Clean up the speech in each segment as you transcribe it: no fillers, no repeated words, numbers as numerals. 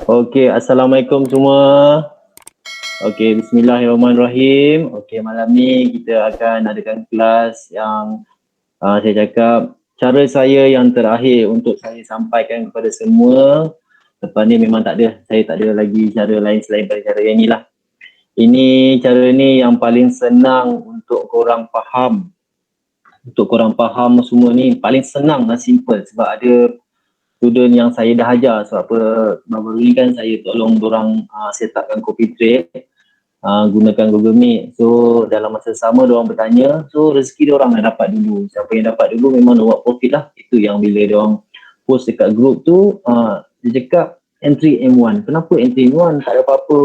Okey, Assalamualaikum semua. Okey, Bismillahirrahmanirrahim. Okey, malam ni kita akan adakan kelas yang saya cakap cara saya yang terakhir untuk saya sampaikan kepada semua. Lepas ni memang saya tak ada lagi cara lain selain pada cara yang ni lah. Ini cara ni yang paling senang untuk korang faham. Untuk korang faham semua ni paling senang dan simple sebab ada student yang saya dah ajar. Sebab apa, baru ni kan saya tolong dorang set upkan copy trade, gunakan Google Meet. So dalam masa sama dorang bertanya, so rezeki dorang dah dapat dulu. Siapa yang dapat dulu memang buat profit lah. Itu yang bila dorang post dekat group tu, dia cakap entry M1. Kenapa entry M1? Tak ada apa-apa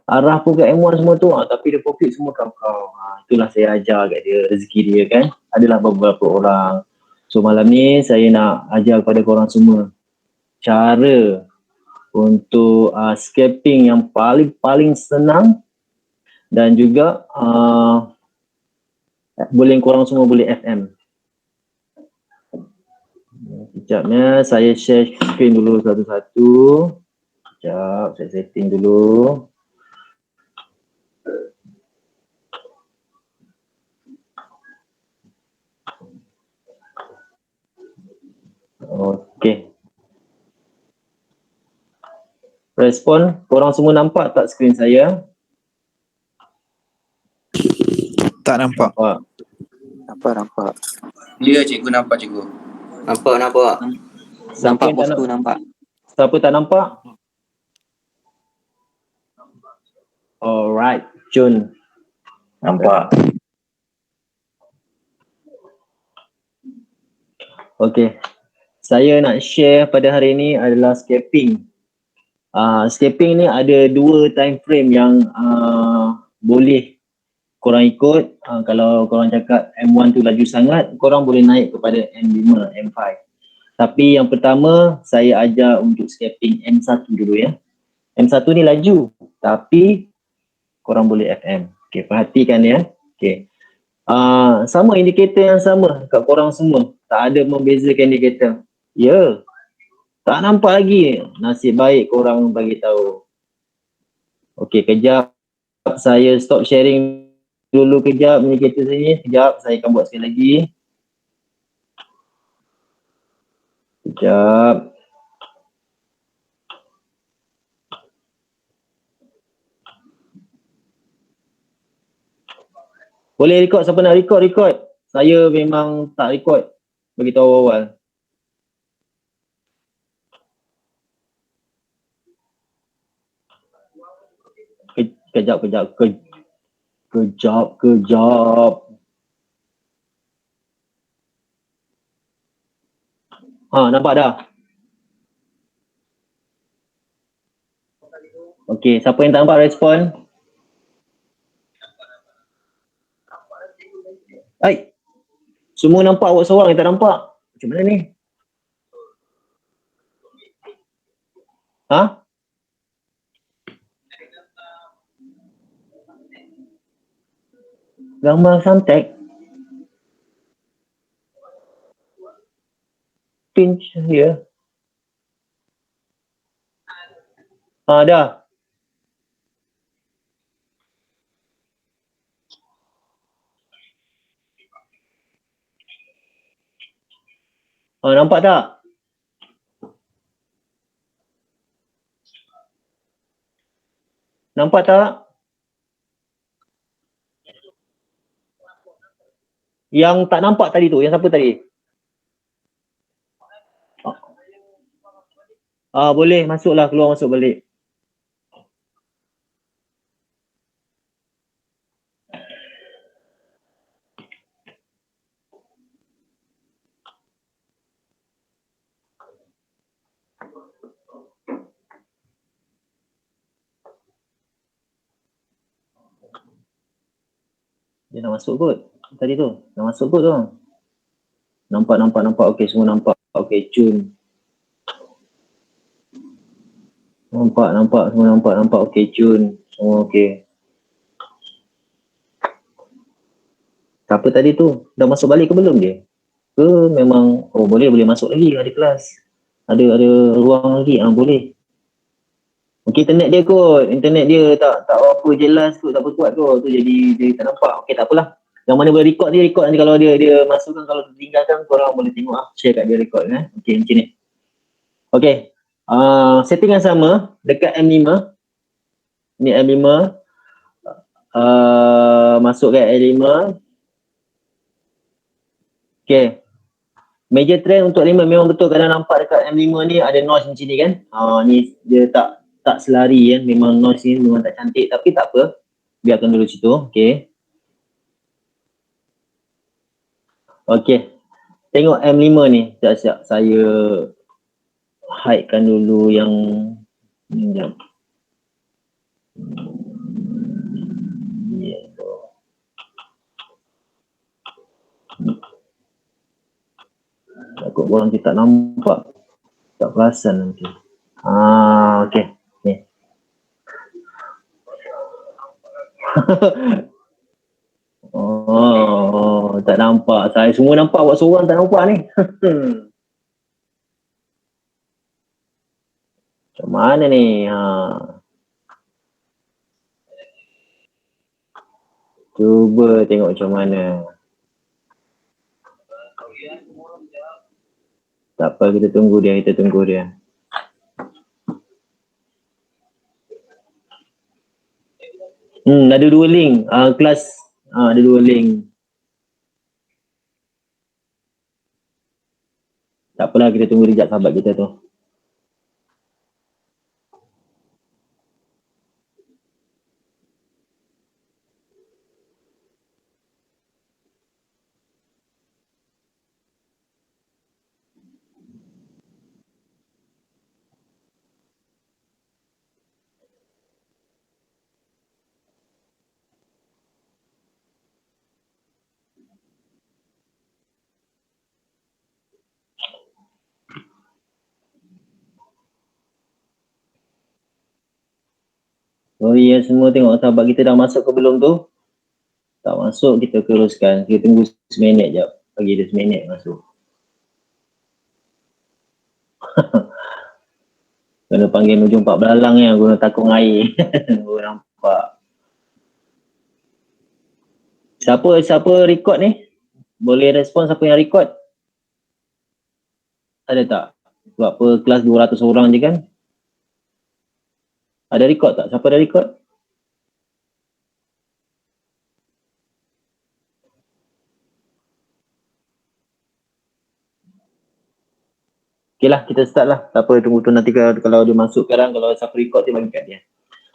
arah pun kat M1 semua tu, tapi dia profit semua kau-kau. Itulah saya ajar kat dia, rezeki dia kan. Adalah beberapa orang. So malam ni saya nak ajar kepada korang semua cara untuk scalping yang paling senang dan juga boleh korang semua boleh FM. Sekejapnya saya share screen dulu satu-satu. Sekejap, saya setting dulu. Okey. Respon, korang semua nampak tak skrin saya? Tak nampak. Nampak. Ya cikgu, nampak cikgu. Nampak. Nampak bosku, nampak. Siapa tak nampak? Alright, Jun. Nampak. Okey. Saya nak share pada hari ini adalah scalping. Scalping ni ada dua time frame yang boleh korang ikut. Kalau korang cakap M1 tu laju sangat, korang boleh naik kepada M5, M5. Tapi yang pertama saya ajar untuk scalping M1 dulu ya. M1 ni laju tapi korang boleh FM. Okey, perhatikan ya. Okey. Sama indikator yang sama kat korang semua. Tak ada membezakan indikator. Ya. Tak nampak lagi. Nasib baik korang bagi tahu. Okey, kejap saya stop sharing dulu kejap indikator sini. Kejap saya akan buat sekali lagi. Kejap. Boleh record, siapa nak record. Saya memang tak record. Beritahu awal. Kejap. Nampak dah? Okey, siapa yang tak nampak respon? Hai. Semua nampak, awak seorang yang tak nampak. Macam mana ni? Gambar Suntec. Pinch here. Dah. Nampak tak? Nampak tak? Yang tak nampak tadi tu, yang siapa tadi? Boleh masuklah, keluar masuk balik. Dia nak masuk kot tadi tu. Nak masuk kot tu. Nampak. Okey, semua nampak. Okey, Jun. Nampak. Semua nampak. Okey, Jun. Semua okey. Siapa tadi tu? Dah masuk balik ke belum dia? Ke memang, boleh masuk lagi ada kelas. Ada ruang lagi, boleh. Okey, internet dia tak apa jelas kot, tak apa kuat kot, tu jadi dia tak nampak. Okey, tak apalah. Yang mana boleh record nanti, kalau dia masukkan, kalau tinggalkan korang boleh tengok share kat dia record Okey, macam ni. Okey. Setting yang sama dekat M5. Ni M5. Masuk kat M5. Okey. Major trend untuk M5 memang betul, kadang nampak dekat M5 ni ada noise macam ni kan. Ni dia tak selari kan. Memang noise ni memang tak cantik, tapi tak apa. Biarkan dulu situ. Okey. Okey. Tengok M5 ni. Siap-siap saya hidekan dulu yang ni jap. Takut orang kita tak nampak. Tak perasan nanti. Okey. Ni. Tak nampak. Saya semua nampak, awak seorang tak nampak ni. Macam mana ni? Cuba tengok macam mana. Tak apa, kita tunggu dia. Ada 2 link. Kelas ada 2 link. Tak apalah, kita tunggu sekejap sahabat kita tu. Ya semua, tengok sahabat kita dah masuk ke belum tu. Tak masuk, kita teruskan. Kita tunggu seminit jap. Bagi dia seminit masuk. Kena panggil hujung 4 belalang ni, guna takung air. Nampak. Siapa record ni? Boleh respon siapa yang record? Ada tak? Sebab apa kelas 200 orang je kan? Ada record tak? Siapa ada record? Okey lah, kita start lah. Tak apa, tunggu tu nanti kalau dia masuk sekarang, kalau siapa record dia bagi kat dia.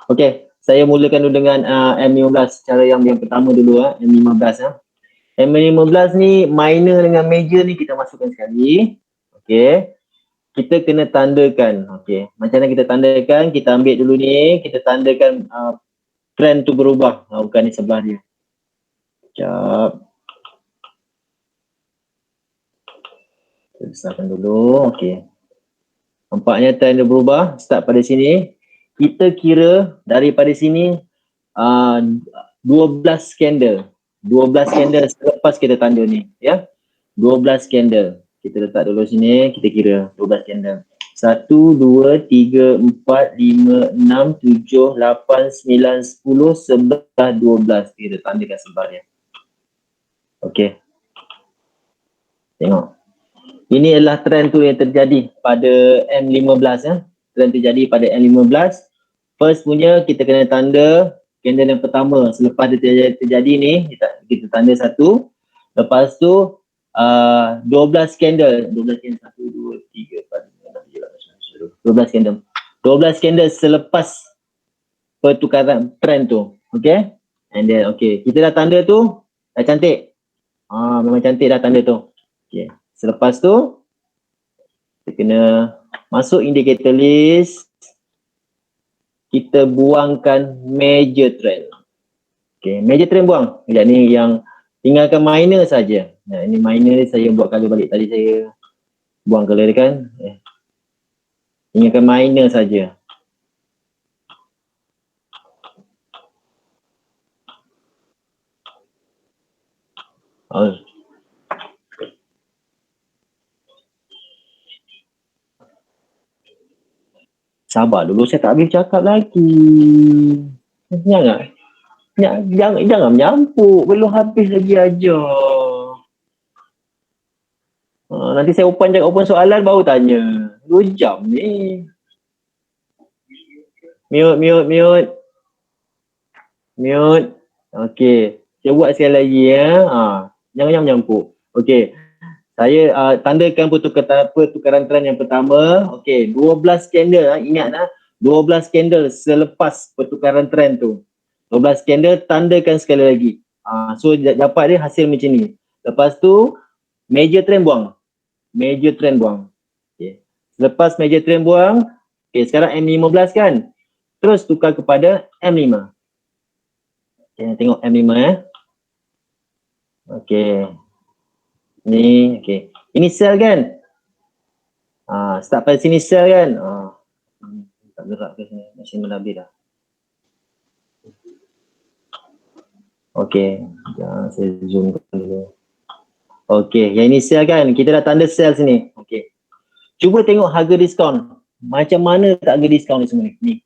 Okey, saya mulakan dulu dengan M15. Cara yang pertama dulu M15 M15 ni minor dengan major ni kita masukkan sekali. Okey. Kita kena tandakan. Okey. Macam mana kita tandakan? Kita ambil dulu ni, kita tandakan trend tu berubah. Bukan ni sebelah dia. Sekejap. Kita besarkan dulu. Okey. Nampaknya trend dia berubah. Start pada sini. Kita kira daripada sini 12 candle. 12 candle selepas kita tanda ni. Ya. 12 candle. Kita letak dulu sini. Kita kira 12 candle. 1, 2, 3, 4, 5, 6, 7, 8, 9, 10, 11, 12. Kita tandakan sebelah dia. Okey. Tengok. Ini adalah trend tu yang terjadi pada M15 ya. Trend terjadi pada M15. First punya kita kena tanda candle yang pertama. Selepas dia terjadi ni, kita tanda satu. Lepas tu 12 candle. 12 candle. 1, 2, 3, 4, 5, 6, 7, 8, 9, 10. 12 candle. 12 candle selepas pertukaran trend tu. Okay. And then okay. Kita dah tanda tu. Dah cantik. Memang cantik dah tanda tu. Okay. Selepas tu kita kena masuk indicator list. Kita buangkan major trend. Okay. Major trend buang. Sekejap ni yang tinggalkan minor saja. Nah, ini minor ni saya buat color balik. Tadi saya buang color dia kan. Tinggalkan minor saja. Sabar dulu, saya tak habis cakap lagi. Jangan menyampuk, belum habis lagi aja. Nanti saya open soalan baru tanya. 2 jam ni. Mute. Okey. Saya buat sekali lagi ya. Jangan menyampuk. Okey. Saya tandakan pertukaran trend yang pertama. Okey, 12 candle ingat 12 candle selepas pertukaran trend tu. 12 candle tandakan sekali lagi. So dapat dia hasil macam ni. Lepas tu major trend buang. Okey. Selepas major trend buang, okey sekarang M15 kan. Terus tukar kepada M5. Okay, tengok M5 Okey. Ni okey. Ini sell kan? Start pada sini sell kan? Tak gerak ke sini. Masih melabih dah. Okey. Saya zoom dulu. Okey, yang ini sell kan? Kita dah tanda sell sini. Okey. Cuba tengok harga diskaun. Macam mana tak harga diskaun ni semua ni?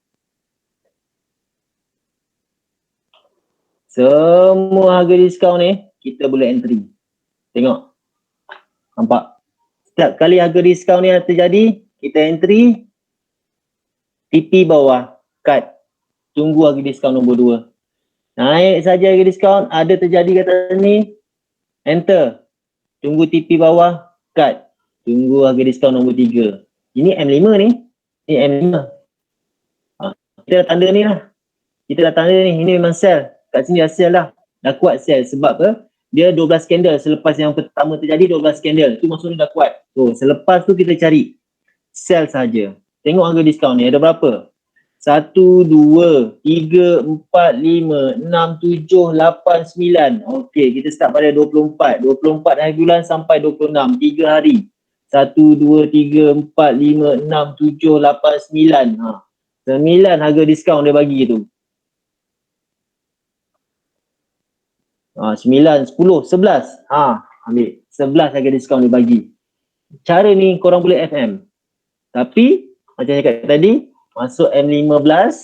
Semua harga diskaun ni kita boleh entry. Tengok. Nampak? Setiap kali harga diskaun ni terjadi, kita entry. TP bawah, cut. Tunggu harga diskaun nombor 2. Naik saja harga diskaun, ada terjadi kat atas ni, enter. Tunggu TP bawah, cut. Tunggu harga diskaun nombor 3. Ini M5 ni. Ini M5. Kita dah tanda ni lah. Ini memang sell. Kat sini dah sell dah. Dah kuat sell. Sebab apa? Dia 12 candle. Selepas yang pertama terjadi 12 candle. Tu maksudnya dah kuat. So selepas tu kita cari sell saja. Tengok harga diskaun ni ada berapa? 1, 2, 3, 4, 5, 6, 7, 8, 9. Okey, kita start pada 24. 24 hari bulan sampai 26. 3 hari. 1, 2, 3, 4, 5, 6, 7, 8, 9. 9 harga diskaun dia bagi tu. 9, 10, 11. Ambil. 11 harga diskaun dia bagi. Cara ni korang boleh FM. Tapi, macam saya kata tadi, masuk M15,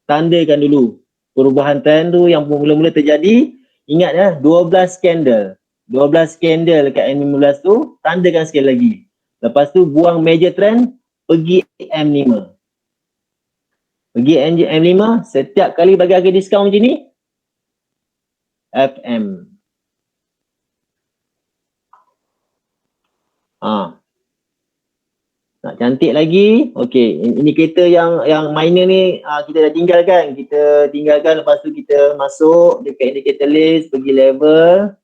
tandakan dulu perubahan trend tu yang mula-mula terjadi. Ingat 12 candle. 12 candle dekat M15 tu, tandakan sekali lagi. Lepas tu buang major trend, pergi M5. Pergi M5, setiap kali bagi harga diskaun macam ni, FM. Nak cantik lagi. Okey, indikator yang minor ni kita dah tinggalkan. Kita tinggalkan, lepas tu kita masuk dekat indicator list, pergi level.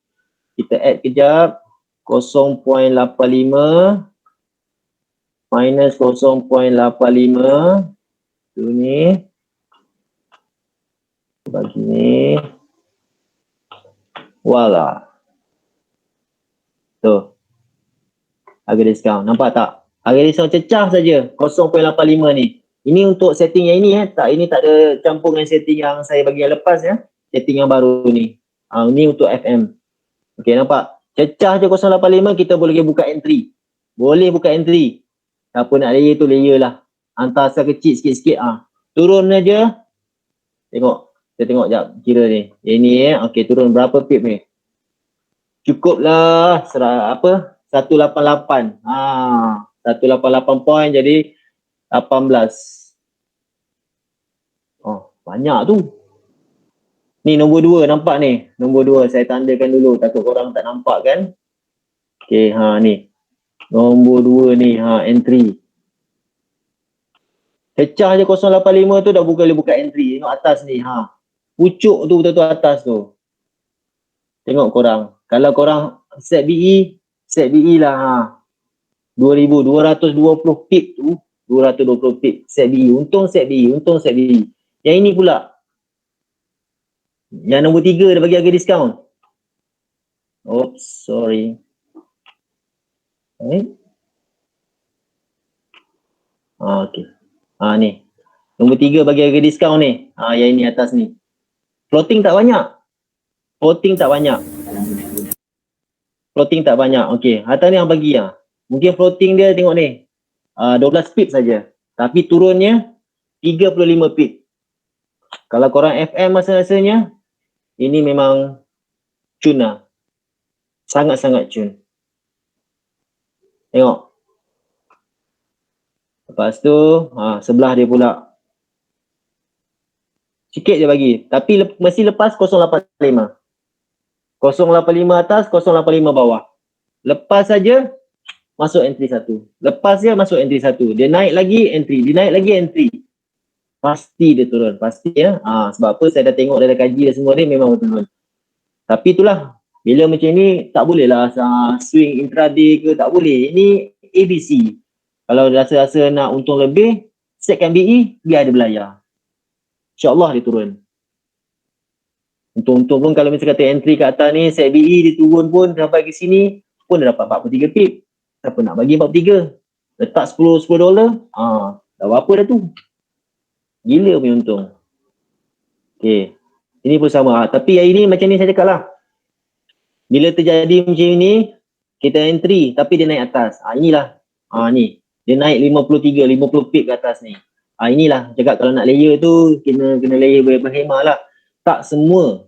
Kita add kejap. 0.85 minus 0.85. Tu ni. Bagi ni. Voila. Tu. Harga diskaun. Nampak tak? Harga diskaun cecah saja 0.85 ni. Ini untuk setting yang ini tak, ini tak ada campur dengan setting yang saya bagi yang lepas Setting yang baru ni. Ni untuk FM. Okey, nampak? Cecah je 0.85, kita boleh buka entry. Boleh buka entry. Siapa nak layer tu layer lah. Hantar asal kecil sikit-sikit. Turun aja. Tengok. Kita tengok jap kira ni. Ini okey, turun berapa pip ni? Cukuplah 188. 188 point jadi 18. Banyak tu. Ni nombor 2 nampak ni. Nombor 2 saya tandakan dulu takut korang tak nampak kan. Okey, ni. Nombor 2 ni, entry. Pecah je 085 tu dah boleh buka entry. Tengok atas ni, pucuk tu betul-betul atas tu. Tengok korang. Kalau korang set BE lah 2220 pip tu, 220 pip set BE. Untung set BE. Yang ini pula. Yang nombor 3 dah bagi harga diskaun. Oops, sorry. Okey. Ni. Nombor 3 bagi harga diskaun ni. Yang ini atas ni. Floating tak banyak. Okey. Atas ni yang bagi Mungkin floating dia tengok ni. 12 pip saja. Tapi turunnya 35 pip. Kalau korang FM masa-masanya, ini memang cun lah. Sangat-sangat cun. Tengok. Lepas tu, sebelah dia pula. Sikit je bagi. Tapi mesti lepas 085. 085 atas, 085 bawah. Lepas saja masuk entry 1. Lepas dia masuk entry 1. Dia naik lagi entry. Dia naik lagi entry. Pasti dia turun. Pasti ya. Sebab apa saya dah tengok, dah kaji dah semua ni memang turun. Tapi itulah. Bila macam ni tak boleh lah swing intraday ke, tak boleh. Ini ABC. Kalau rasa-rasa nak untung lebih, setkan BE, biar dia belayar. InsyaAllah dia turun. Untung-untung pun kalau misalnya kata entry kat atas ni, set BE dia turun pun sampai ke sini, pun dia dapat 43 pip. Siapa nak bagi 43? Letak $10, dah berapa dah tu? Gila punya untung. Okay. Ini pun sama. Tapi hari ni macam ni saya cakap lah. Bila terjadi macam ni, kita entry tapi dia naik atas. Inilah. Ni. Dia naik 50 pip ke atas ni. Inilah cakap kalau nak layer tu kena layer berhemah lah. Tak semua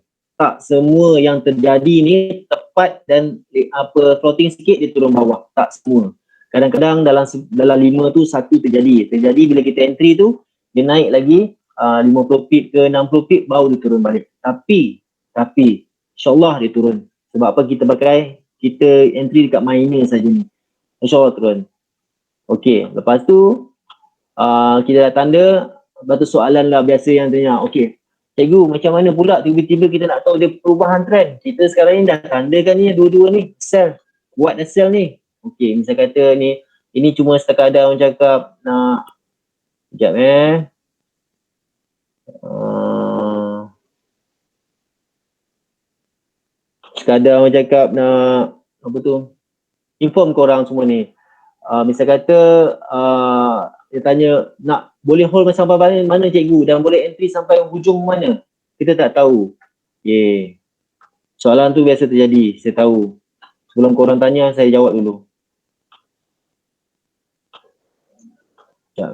yang terjadi ni tepat dan floating sikit dia turun bawah. Tak semua. Kadang-kadang dalam 5 tu satu terjadi. Bila kita entry tu dia naik lagi 50 pip ke 60 pip baru dia turun balik. Tapi insyaAllah dia turun. Sebab apa kita entry dekat minor saja ni. InsyaAllah turun. Okey, lepas tu kita dah tanda. Lepas tu soalan lah biasa yang tanya, okey, cikgu macam mana pula tiba-tiba kita nak tahu dia perubahan trend? Kita sekarang ni dah tandakan ni dua-dua ni, sell. Buat dah sell ni. Okey, misal kata ni, ini cuma sekadar orang cakap nak, sekejap sekadar orang cakap nak, apa tu, inform korang semua ni. Misal kata dia tanya nak boleh hold sampai mana cikgu dan boleh entry sampai hujung mana, kita tak tahu. Soalan tu biasa terjadi, saya tahu. Sebelum korang tanya saya jawab dulu. Sekejap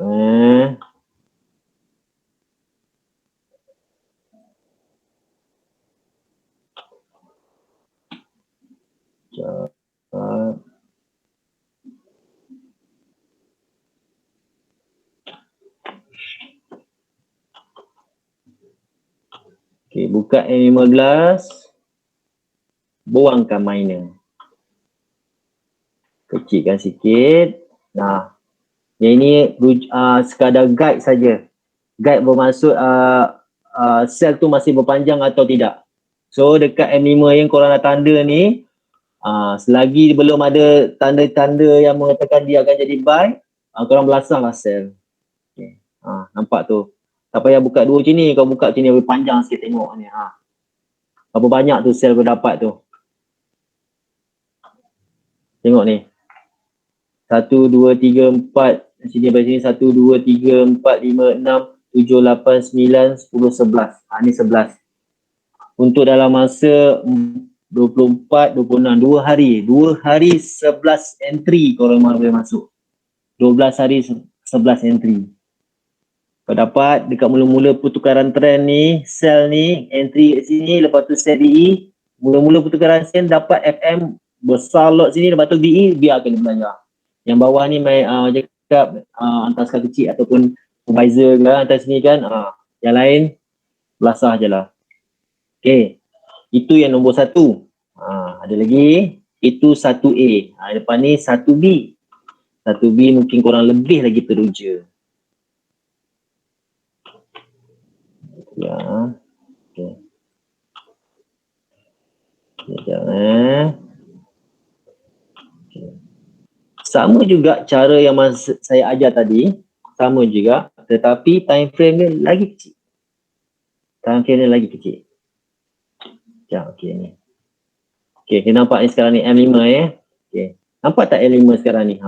Okay, buka M15, buangkan minor. Kecilkan sikit. Nah, yang ini sekadar guide saja. Guide bermaksud sel tu masih berpanjang atau tidak. So dekat M5 yang korang dah tanda ni, selagi belum ada tanda-tanda yang mengatakan dia akan jadi buy, korang belasahlah sel. Okay. Nampak tu. Tak payah buka dua macam ni, kau buka macam ni lebih panjang sikit tengok ni. Berapa banyak tu sel kau dapat tu. Tengok ni. 1, 2, 3, 4. Sini dari sini 1, 2, 3, 4, 5, 6, 7, 8, 9, 10, 11. Ni 11. Untuk dalam masa 24, 26, 2 hari. 2 hari 11 entry korang boleh masuk. 12 hari 11 entry. Kau dapat dekat mula-mula pertukaran trend ni, sell ni, entry kat sini, lepas tu sell DE, mula-mula pertukaran sell dapat FM besar lot sini, lepas tu DE, biarkan dia belajar. Yang bawah ni cakap hantar skala kecil ataupun supervisor ke hantar sini kan, yang lain belasah je lah. Okay, itu yang nombor 1. Ada lagi, itu 1A. Depan ni 1B. 1B mungkin korang lebih lagi teruja. Ya, okay. Sekejap okay. Sama juga cara yang saya ajar tadi, sama juga, tetapi time frame dia lagi kecil. Time frame dia lagi kecil. Sekejap, okay ni. Okay, kita nampak ni sekarang ni M5 Okay. Nampak tak M5 sekarang ni?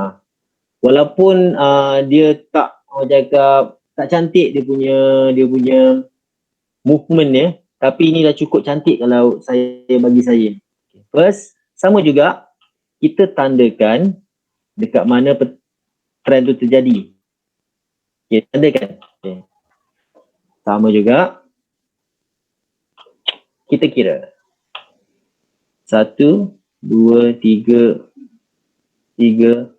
Walaupun dia tak, orang cakap, tak cantik dia punya movement tapi ini dah cukup cantik kalau bagi saya. Okay. First, sama juga kita tandakan dekat mana trend tu terjadi. Okay, tandakan. Okay. Sama juga. Kita kira. 1, 2, 3, 4,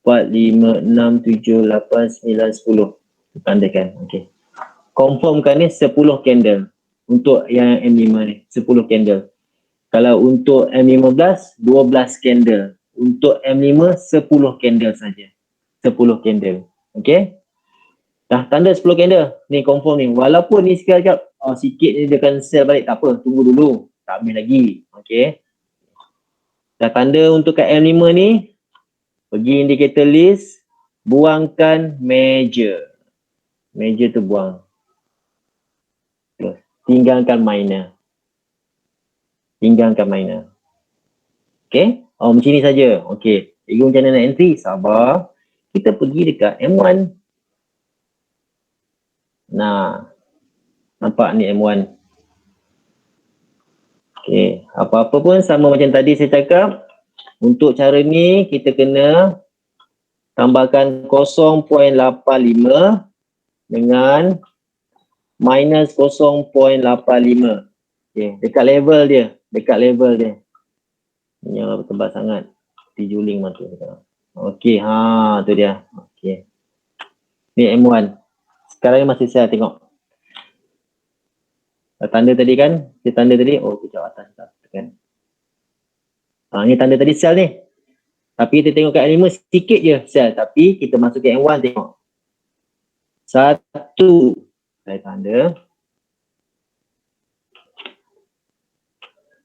5, 6, 7, 8, 9, 10. Tandakan. Okay. Confirmkan ni 10 candle. Untuk yang M5 ni. 10 candle. Kalau untuk M15, 12 candle. Untuk M5, 10 candle saja. 10 candle. Okay. Dah tanda 10 candle. Ni confirm ni. Walaupun ni sekejap, sikit ni dia akan sell balik. Tak apa. Tunggu dulu. Tak ambil lagi. Okay. Dah tanda untuk kat M5 ni. Pergi indicator list. Buangkan major. Major tu buang. Tinggalkan minor. Tinggalkan minor. Okay. Macam ni saja. Okay. Cikgu macam mana nak entry? Sabar. Kita pergi dekat M1. Nah. Nampak ni M1. Okay. Apa-apa pun sama macam tadi saya cakap. Untuk cara ni kita kena tambahkan 0.85 dengan minus 0.85. Okay. Dekat level dia. Jangan tebal sangat. Tijuling mata. Okey, tu dia. Okey. Ni M1. Sekarang ni masih saya tengok. Tanda tadi kan? Dia tanda tadi. Kejap atas tekan. Ni tanda tadi sel ni. Tapi kita tengok kat M5 sikit je sel. Tapi kita masuk ke M1 tengok. 1. Saya tanda.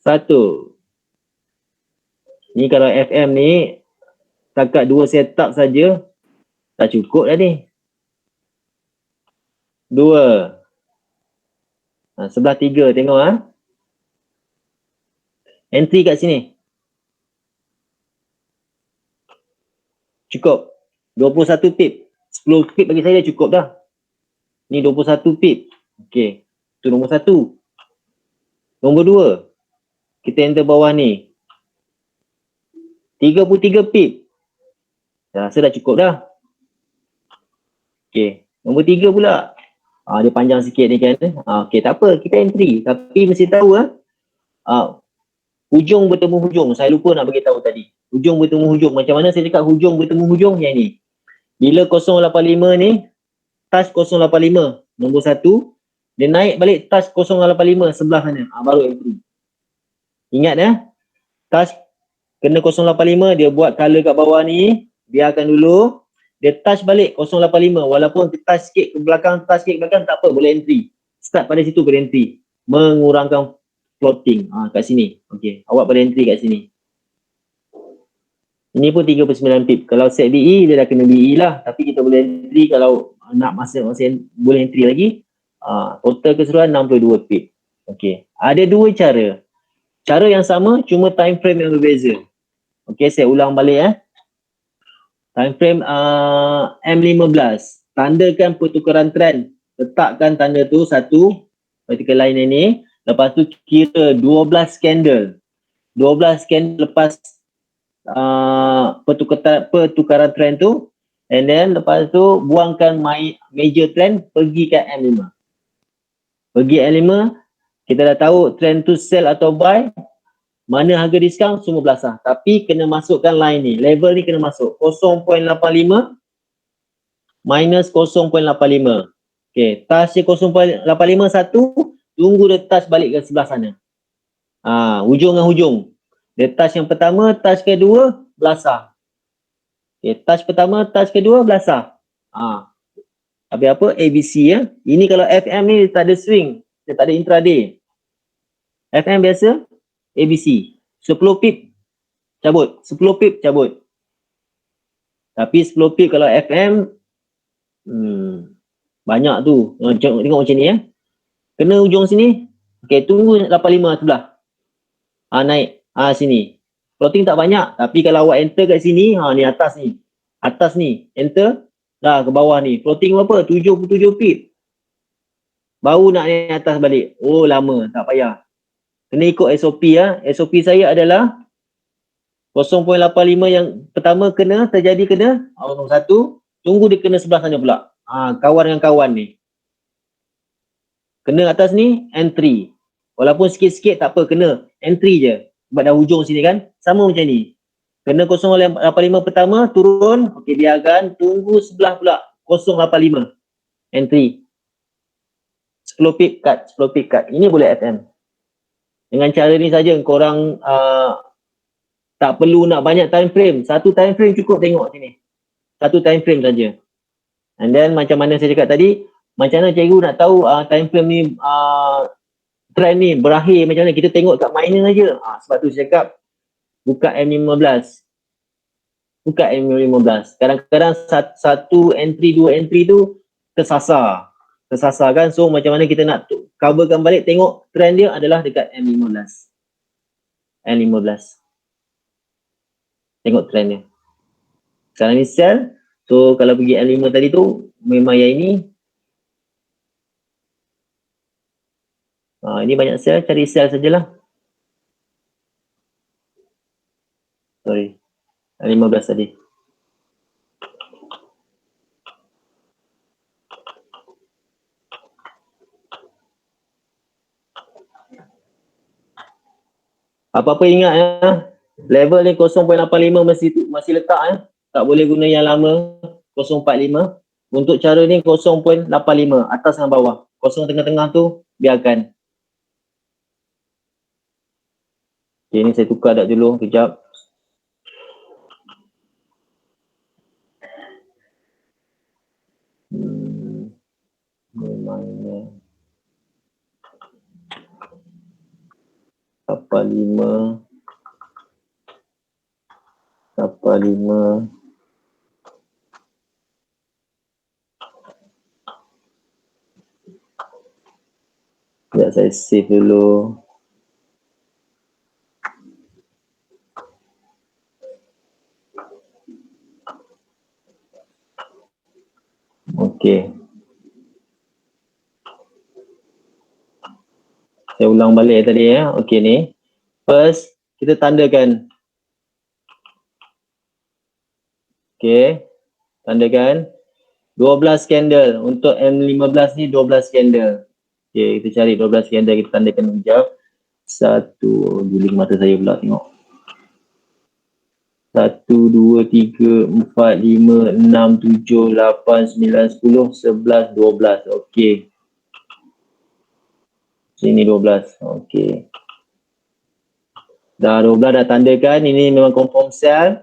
1. Ni kalau FM ni setakat 2 setup saja tak cukup dah ni. 2. Sebelah 3 tengok Entry kat sini. Cukup. 21 pip. 10 pip bagi saya cukup dah. Ni 21 pip. Okey. Tu nombor 1. Nombor 2. Kita enter bawah ni. 33 pip. Saya rasa dah cukup dah. Okey. Nombor 3 pula. Dia panjang sikit ni kan. Okey, tak apa. Kita entry. Tapi mesti tahu hujung bertemu hujung. Saya lupa nak bagi tahu tadi. Hujung bertemu hujung. Macam mana saya cakap hujung bertemu hujung? Yang ni. Bila 085 ni, touch 085. Nombor 1. Dia naik balik touch 085 sebelah sana. Baru entry. Ingat touch kena 085. Dia buat color kat bawah ni. Biarkan dulu. Dia touch balik 085. Walaupun dia touch sikit ke belakang, tak apa. Boleh entry. Start pada situ boleh entry. Mengurangkan floating. Kat sini. Okey. Awak boleh entry kat sini. Ini pun 39 pip. Kalau set BE, dia dah kena BE lah. Tapi kita boleh entry kalau nak masing-masing boleh entry lagi. Total keseluruhan 62 pip. Okey. Ada dua cara. Cara yang sama, cuma time frame yang berbeza. Okey, saya ulang balik Time frame M15. Tandakan pertukaran trend. Letakkan tanda tu satu vertical line ini. Lepas tu kira 12 candle. 12 candle lepas pertukaran trend tu. And then lepas tu buangkan major trend, pergi ke M5. Pergi M5, kita dah tahu trend tu sell atau buy. Mana harga diskaun semua belasah. Tapi kena masukkan line ni. Level ni kena masuk. 0.85 minus 0.85. Okay. Touch 0.85 satu. Tunggu dia touch balik ke sebelah sana. Hujung dengan hujung. Dia touch yang pertama, touch kedua, belasah. Okay. Touch pertama, touch kedua, belasah. Habis apa? ABC Ini kalau FM ni tak ada swing. Dia tak ada intraday. FM biasa. ABC. 10 pip cabut. 10 pip cabut. Tapi 10 pip kalau FM banyak tu. Tengok macam ni Kena hujung sini. Okey, tunggu 85 sebelah. Naik. Sini. Floating tak banyak. Tapi kalau awak enter kat sini, ni atas ni. Atas ni. Enter. Dah ke bawah ni. Floating berapa? 77 pip. Baru nak naik atas balik. Lama. Tak payah. Kena ikut SOP SOP saya adalah 0.85 yang pertama terjadi nombor 1. Tunggu dia kena sebelah sana pula. Kawan dengan kawan ni. Kena atas ni, entry. Walaupun sikit-sikit tak apa, kena entry je. Sebab dah hujung sini kan, sama macam ni. Kena 085 pertama, turun. Okey, biarkan. Tunggu sebelah pula. 085. Entry. 10 pip cut, 10 pip cut. Ini boleh FM. Dengan cara ni saja korang tak perlu nak banyak time frame. Satu time frame cukup tengok sini. Satu time frame saja. And then macam mana saya cakap tadi, macam mana cikgu nak tahu time frame ni trend ni berakhir macam mana, kita tengok kat minor saja. Sebab tu saya cakap buka M15. Buka M15. Kadang-kadang satu entry, dua entry tu tersasar kan. So macam mana kita nak coverkan balik, tengok trend dia adalah dekat M15. Tengok trend dia. Sekarang ni sell. So kalau pergi M5 tadi tu memang yang ini. Ini banyak sell, cari sell sajalah. Sorry. 15 tadi. Apa-apa ingat ya. Level ni 0.85 masih letak ya. Tak boleh guna yang lama 0.45. Untuk cara ni 0.85 atas dan bawah. 0 tengah-tengah tu biarkan. Okay, ni saya tukar dak dulu kejap. Memangnya 85 sekejap saya save dulu. Okey. Saya ulang balik tadi ya. Okey ni. First, kita tandakan. Okey. Tandakan 12 candle. Untuk M15 ni 12 candle. Okey, kita cari 12 candle, kita tandakan sekejap. Satu, guling mata saya pula tengok. 1, 2, 3, 4, 5, 6, 7, 8, 9, 10, 11, 12. Okey. Sini 12. Okey. Dah 12 dah tandakan. Ini memang confirm sell.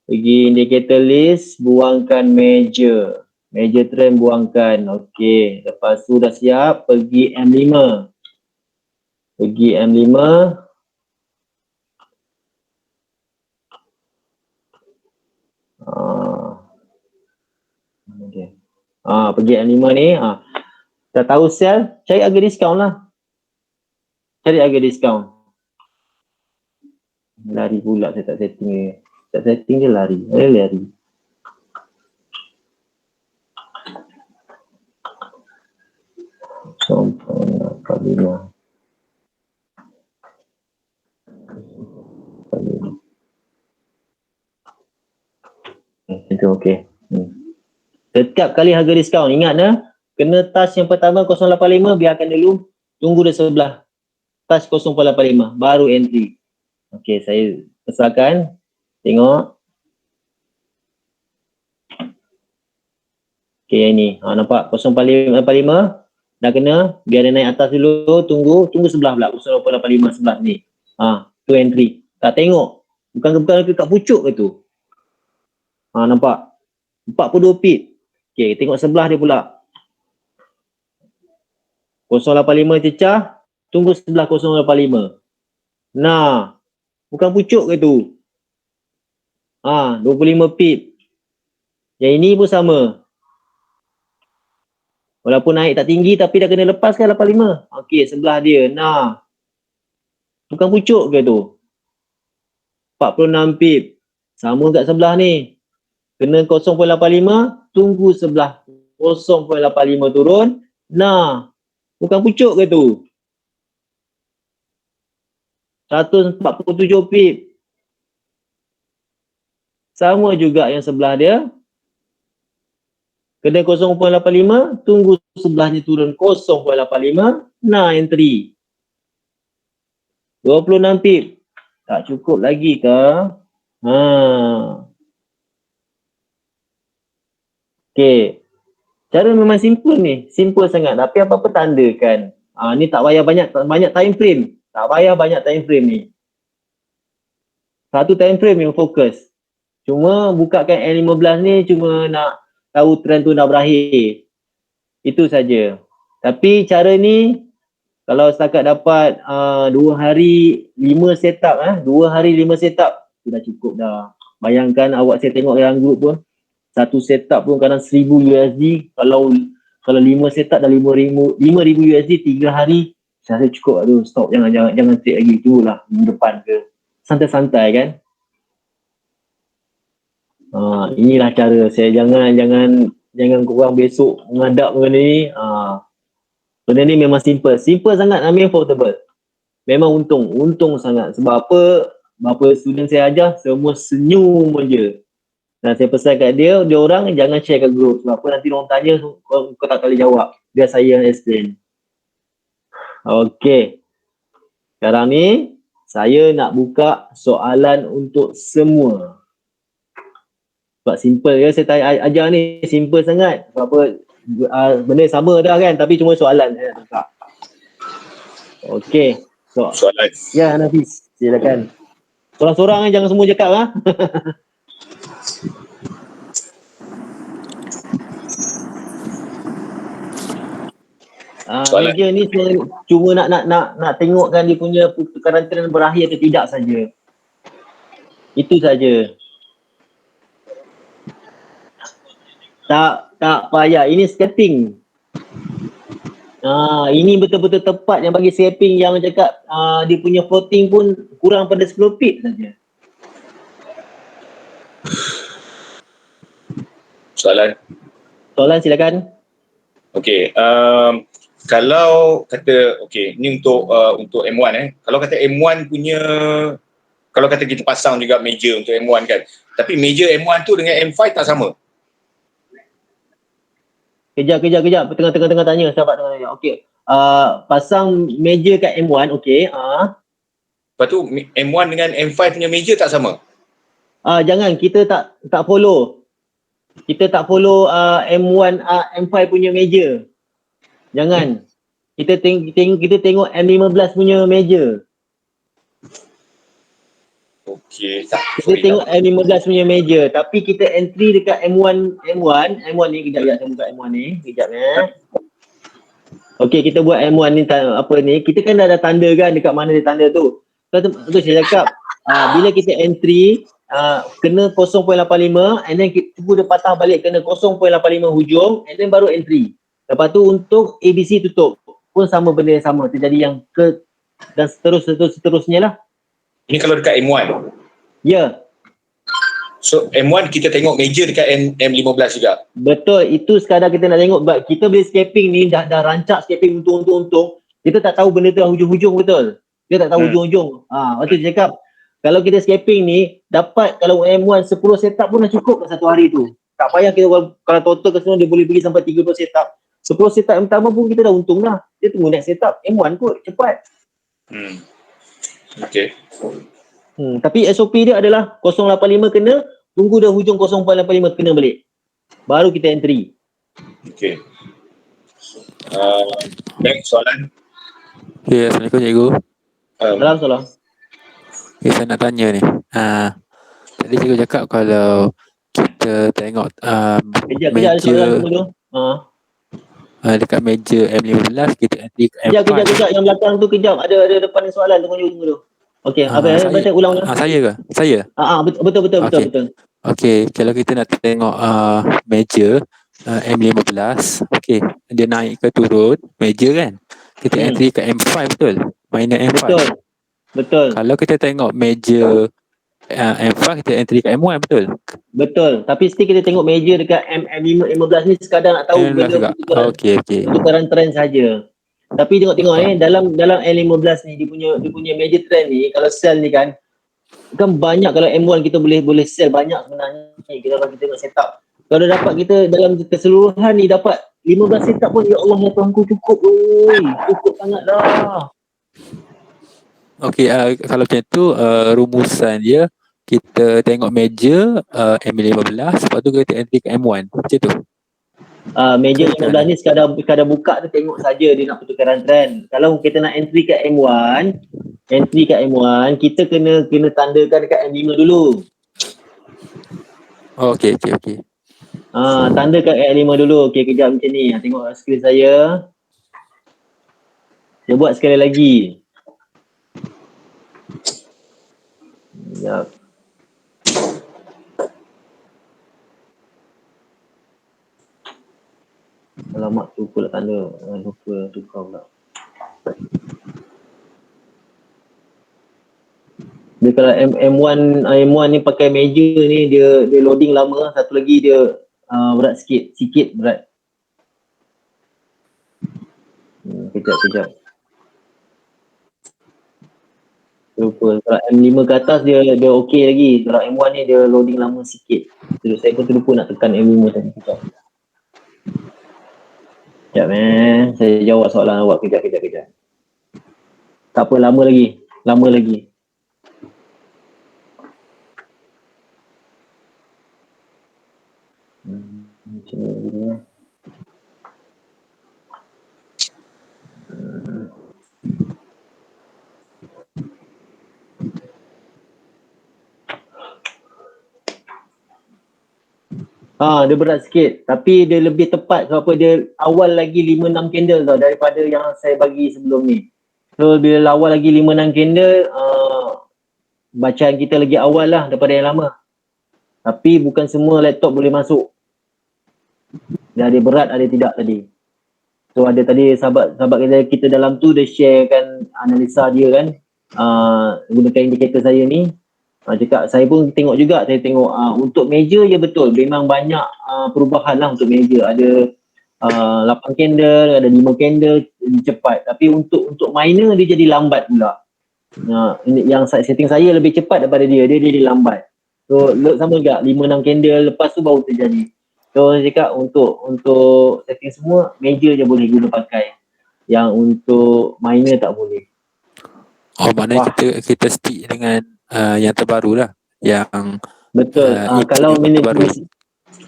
Pergi indicator list, buangkan major. Major trend buangkan. Okey. Lepas tu dah siap, pergi M5. Pergi M5. Okay. Pergi M5 ni. Dah tahu sell, cari harga diskaun lah. Cari harga diskaun. Lari pula saya tak setting dia. Tak setting dia lari. Lari. Kalima. Itu okey. Setiap kali harga diskaun, ingat kena touch yang pertama 085, biarkan dulu, tunggu di sebelah touch 085 baru entry. Okey, saya besarkan, tengok. Okey, yang ni nampak 085 dah kena, biar dia naik atas dulu, tunggu sebelah pula 085 sebelah ni. Tu entry. Tak tengok, bukan kat pucuk ke tu. Nampak 42 pip. Okey, tengok sebelah dia pula. 085 cecah, tunggu sebelah 085. Nah, bukan pucuk ke tu? 25 pip. Yang ini pun sama. Walaupun naik tak tinggi tapi dah kena lepaskan 85. Okey, sebelah dia. Nah. Bukan pucuk ke tu? 46 pip. Sama kat sebelah ni. Kena 0.85, tunggu sebelah 0.85 turun. Nah. Bukan pucuk ke tu? 147 pip. Sama juga yang sebelah dia. Kena 0.85, tunggu sebelahnya turun 0.85, nah entry. 26 pip. Tak cukup lagi ke? Okay. Cara memang simple ni. Simple sangat. Tapi apa-apa tandakan. Ni tak payah banyak time frame. Tak payah banyak time frame ni. Satu time frame yang fokus. Cuma bukakan N15 ni cuma nak tahu trend tu dah berakhir. Itu saja. Tapi cara ni kalau setakat dapat 2 hari 5 setup 2 hari 5 setup sudah cukup dah. Bayangkan awak saya tengok dalam group pun satu setup pun kadang 1000 USD, kalau 5 setup dah 5000 USD 3 hari saya rasa cukup tu. Stop, jangan trade lagi, tunggulah minggu depan ke. Santai-santai kan. Inilah cara saya. Jangan korang besok menghadap benda ni. Benda ni memang simple sangat, namanya affordable. Memang untung sangat. Sebab apa? Berapa student saya ajar semua senyum je. Dan saya pesan kat dia orang jangan share kat group. Sebab apa nanti orang tanya kau tak boleh jawab. Biar saya yang explain. Okey. Sekarang ni saya nak buka soalan untuk semua. Sebab simple je saya ajar ni, simple sangat. Sebab apa benda sama dah kan, tapi cuma soalan saya nak buka. Okey. Soalan. Ya Nafis, silakan. Sorang-sorang jangan semua cakap meja ni saya cuma nak tengokkan dia punya pertukaran trend berakhir atau tidak saja. Itu saja. Tak payah. Ini scalping. Ini betul-betul tepat yang bagi scalping yang cakap dia punya floating pun kurang pada 10 pip saja. Soalan silakan. Okey, kalau kata ni untuk M1 Kalau kata M1 punya, kalau kata kita pasang juga major untuk M1 kan. Tapi major M1 tu dengan M5 tak sama. Kejap. Tengah tanya sahabat tengah. Okey. Pasang major kat M1, okey. Lepas tu M1 dengan M5 punya major tak sama. Jangan, kita tak follow. Kita tak follow M1 M5 punya major. Jangan. Kita tengok M15 punya major. Okey. Kita tengok M15 punya major, tapi kita entry dekat M1 ni. Kejap saya buka M1 ni. Kejap Okey, kita buat M1 ni kita kan dah ada tanda kan dekat mana dia tanda tu. Tu saya cakap bila kita entry kena 0.85 and then kita tunggu dia patah balik kena 0.85 hujung and then baru entry. Lepas tu untuk ABC tutup pun sama, benda yang sama terjadi yang dan seterusnya lah. Ini kalau dekat M1. Ya. So M1 kita tengok major dekat M15 juga. Betul, itu sekadar kita nak tengok. Kita boleh scalping ni dah rancak scalping untung. Kita tak tahu benda tu dah hujung-hujung betul. Dia tak tahu hujung-hujung. Waktu dia cakap kalau kita scalping ni dapat, kalau M1 10 setup pun dah cukup satu hari tu. Tak payah kita, kalau total ke semua dia boleh beli sampai 30 setup. 10 setup yang pertama pun kita dah untung dah. Dia tunggu next setup. M1 kot cepat. Okey. Tapi SOP dia adalah 0.85 kena, tunggu dah hujung 0.85 kena balik. Baru kita entry. Okey. Next soalan. Okay, Assalamualaikum cikgu. Salam. Okay, saya nak tanya ni. Tadi cikgu cakap kalau kita tengok Kejap ada soalan tunggu dulu. Dekat meja M15 kita entry ke M5. Kejap yang belakang tu kejap. Ada depan ni soalan tunggu dulu. Okey, baca ulang. Saya ke? Saya? Betul. Okey, kalau kita nak tengok meja M15, okey, dia naik ke turun meja kan? Kita entry ke M5 betul? Minor M5. Betul. Kalau kita tengok meja M5 kita entry ke M1 betul? Betul. Tapi still kita tengok meja dekat M15 ni sekadar nak tahu benda okey. Pertukaran trend saja. Tapi tengok ni dalam M15 ni dia punya major trend ni, kalau sell ni kan banyak. Kalau M1 kita boleh sell banyak sebenarnya. Kalau kita tengok setup Kalau dapat kita dalam keseluruhan ni dapat 15 setup pun, ya Allah ya Tuhanku, cukup oi. Cukup sangat dah. Okey, kalau macam tu rumusan dia kita tengok meja M15, lepas tu kita entry ke M1. Macam tu. Meja Ke 15 ni sekadar buka tu tengok saja dia nak pertukaran trend. Kalau kita nak entry kat M1, kita kena tandakan dekat M5 dulu. Oh, okey. Tanda kat M5 dulu. Okey, kejap macam ni. Tengok skrin saya. Saya buat sekali lagi. Sekejap. Alamak, lupa lah tanda. Lupa tukar pula. Dia kalau M1 ni pakai meja ni, dia loading lama. Satu lagi dia berat sikit berat. Kejap. Lupa. Kalau M5 ke atas dia okey lagi. Kalau M1 ni dia loading lama sikit. Terus saya pun terlupa nak tekan M5 tadi. Kejap. Saya jawab soalan awak kejap. Tak apa, lama lagi. Macam ni dulu lah. Dia berat sikit. Tapi dia lebih tepat sebab dia awal lagi 5-6 candle tau daripada yang saya bagi sebelum ni. So bila awal lagi 5-6 candle, bacaan kita lagi awal lah daripada yang lama. Tapi bukan semua laptop boleh masuk. Dia ada berat, ada tidak tadi. So ada tadi sahabat kita dalam tu dia sharekan analisa dia kan. Gunakan indikator saya ni. Cakap saya pun tengok juga, untuk meja ya betul, memang banyak perubahan lah untuk meja. Ada 8 candle, ada 5 candle cepat, tapi untuk minor dia jadi lambat pula. Yang setting saya lebih cepat daripada dia jadi lambat. So sama juga 5-6 candle lepas tu baru terjadi. So saya cakap untuk setting semua meja je boleh guna pakai, yang untuk minor tak boleh. Oh, maknanya kita stick dengan yang terbaru lah. Yang betul. Kalau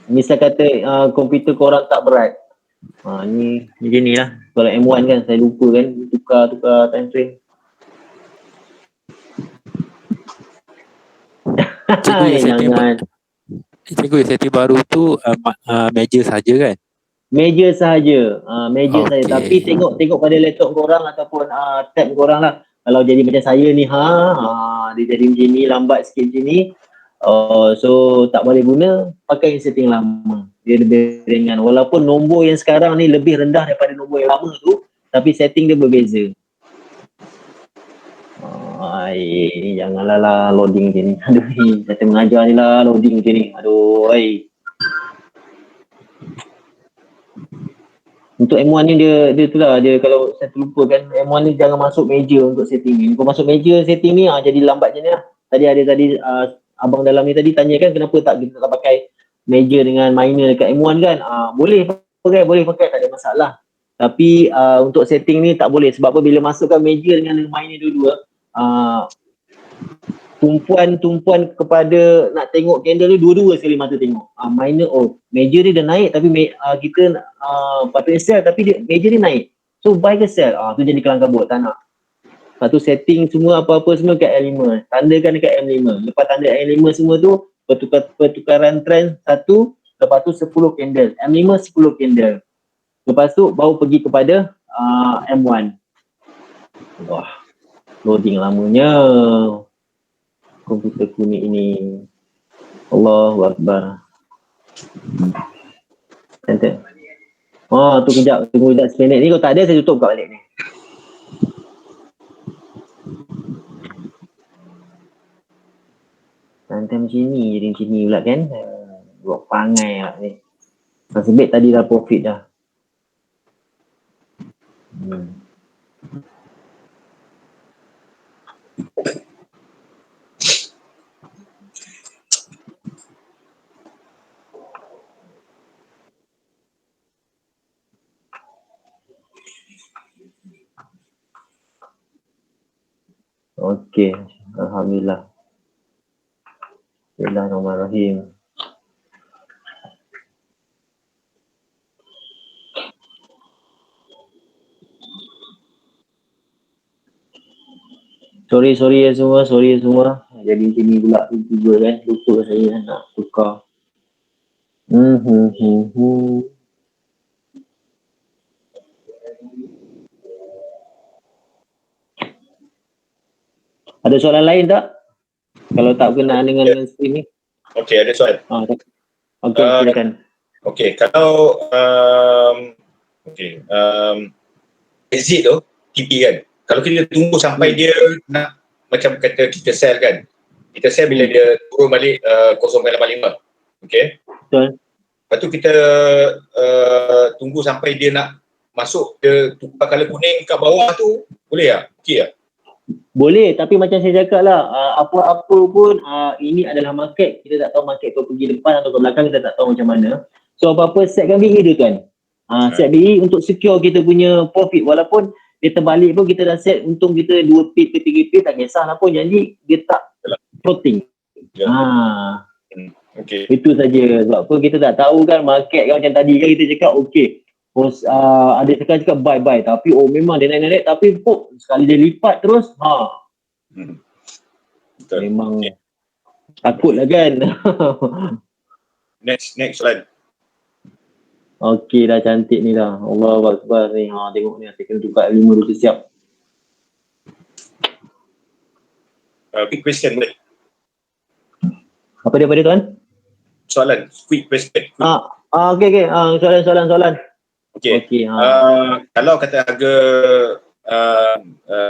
misal kata komputer korang tak berat, ni macam ni lah. Kalau M1 kan saya lupa kan tukar time frame. Cikgu setting baru tu meja saja kan? Meja sahaja. Saya. Tapi tengok pada laptop korang ataupun tab korang lah. Kalau jadi macam saya ni, dia jadi macam ni, lambat sikit macam ni. So tak boleh guna, pakai setting lama. Dia lebih ringan. Walaupun nombor yang sekarang ni lebih rendah daripada nombor yang lama tu, tapi setting dia berbeza. Janganlah lah loading macam ni. Aduh, saya mengajar ni lah loading macam ni. Aduh, Untuk M1 ni dia itulah, dia kalau saya terlupa kan, M1 ni jangan masuk meja untuk setting ni. Kalau masuk meja setting ni jadi lambat je ni lah. Tadi abang dalam ni tadi tanya kan kenapa kita tak pakai meja dengan minor dekat M1 kan. Boleh pakai tak ada masalah. Tapi untuk setting ni tak boleh, sebab apa, bila masukkan meja dengan minor dua-dua, tumpuan kepada nak tengok candle ni dua-dua sekali mata tengok. Minor, meja ni dah naik tapi kita patutnya sell tapi meja ni naik. So buy ke sell? Tu jadi kelang kabut, tak nak. Lepas tu setting semua apa-apa semua kat L5. Tandakan dekat M5. Lepas tanda M5 semua tu, pertukaran trend 1, lepas tu 10 candle. M5 10 candle. Lepas tu baru pergi kepada M1. Wah, loading lamanya komputer kuning ini. Allahu Akbar. Enter. Tu kejap, tunggu sekejap 10 minit ni. Kalau tak ada saya tutup kat balik ni. Santai macam ni, jadi macam ni pula kan. Buat pangai lah ni. Nasib baik tadi dah profit dah. Okey. Alhamdulillah. Bismillahirrahmanirrahim. Sorry ya semua, Jadi sini pula tiba kan, lupa saya nak tukar. Hmm, hmm, hmm, hmm. Ada soalan lain tak? Kalau tak berkenaan dengan stream ni. Okey, ada soalan. Okey, silakan. Okey, kalau exit tu TP kan. Kalau kita tunggu sampai dia nak macam kata kita sell kan. Kita sell bila dia turun balik 0.85. Okey. Betul. Lepas tu kita tunggu sampai dia nak masuk dia tukar color kuning kat bawah tu boleh tak? Okey tak? Boleh, tapi macam saya cakap lah, apa-apa pun ini adalah market. Kita tak tahu market tu pergi depan atau ke belakang, kita tak tahu macam mana. So apa-apa setkan BE dia kan. Set BE untuk secure kita punya profit. Walaupun dia terbalik pun kita dah set untung kita 2 pip ke 3 pip, tak kisahlah pun. Jadi dia tak floating. Okey. Itu saja. Sebab apa kita tak tahu kan market kan, macam tadi kan kita cakap okey. Ada cakap buy, tapi memang dia naik tapi sekali dia lipat terus Betul. memang takutlah kan. Next soalan. Okey dah, cantik ni dah. Allahu Akbar ni. Tengok ni, saya kena tukar 5 dulu siap. Quick question boleh? Apa dia tuan? Soalan, quick question. Okey. Soalan. Okey. Kalau kata harga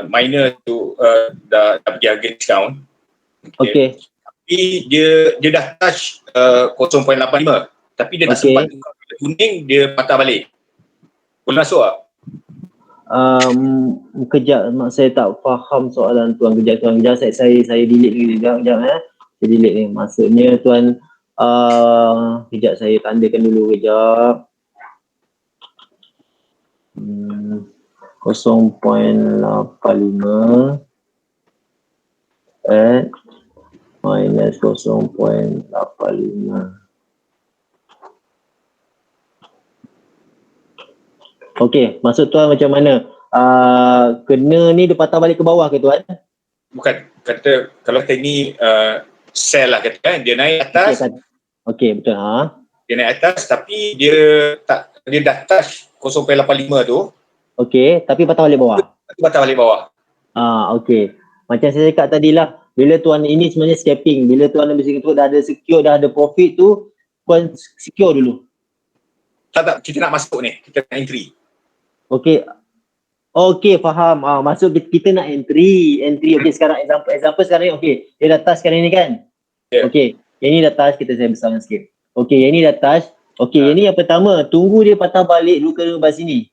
miner tu dah pergi harga discount. Okey. Tapi dia dah touch 0.85 tapi dia dah sempat tukar warna kuning, dia patah balik. Boleh masuk tak? Kejap, mak saya tak faham soalan tuan. Kejap saya delete ni kejap saya delete ni. Maksudnya tuan kejap saya tandakan dulu kejap. 0.85 at minus 0.85. Okey, maksud tuan macam mana? Kena ni dia patah balik ke bawah ke tuan? Bukan, kata kalau kata ni sell lah kata kan, dia naik atas. Okey, betul. Dia naik atas tapi dia dah touch 0.85 tu. Okey, tapi patah balik bawah. Patah balik bawah. Okey. Macam saya cakap tadi lah, bila tuan ini sebenarnya scalping. Bila tuan habis itu dah ada secure, dah ada profit tu, tuan secure dulu. Tak, kita nak masuk ni, kita nak entry. Okey, faham. Maksud kita nak entry. Okey, sekarang example sekarang ni okey. Dia dah touch sekarang ni kan? Yeah. Okey. Yang ni dah touch, kita saya besarkan sikit. Okey, yang ni dah touch. Okey, yang ni yang pertama, tunggu dia patah balik dulu ke bawah sini.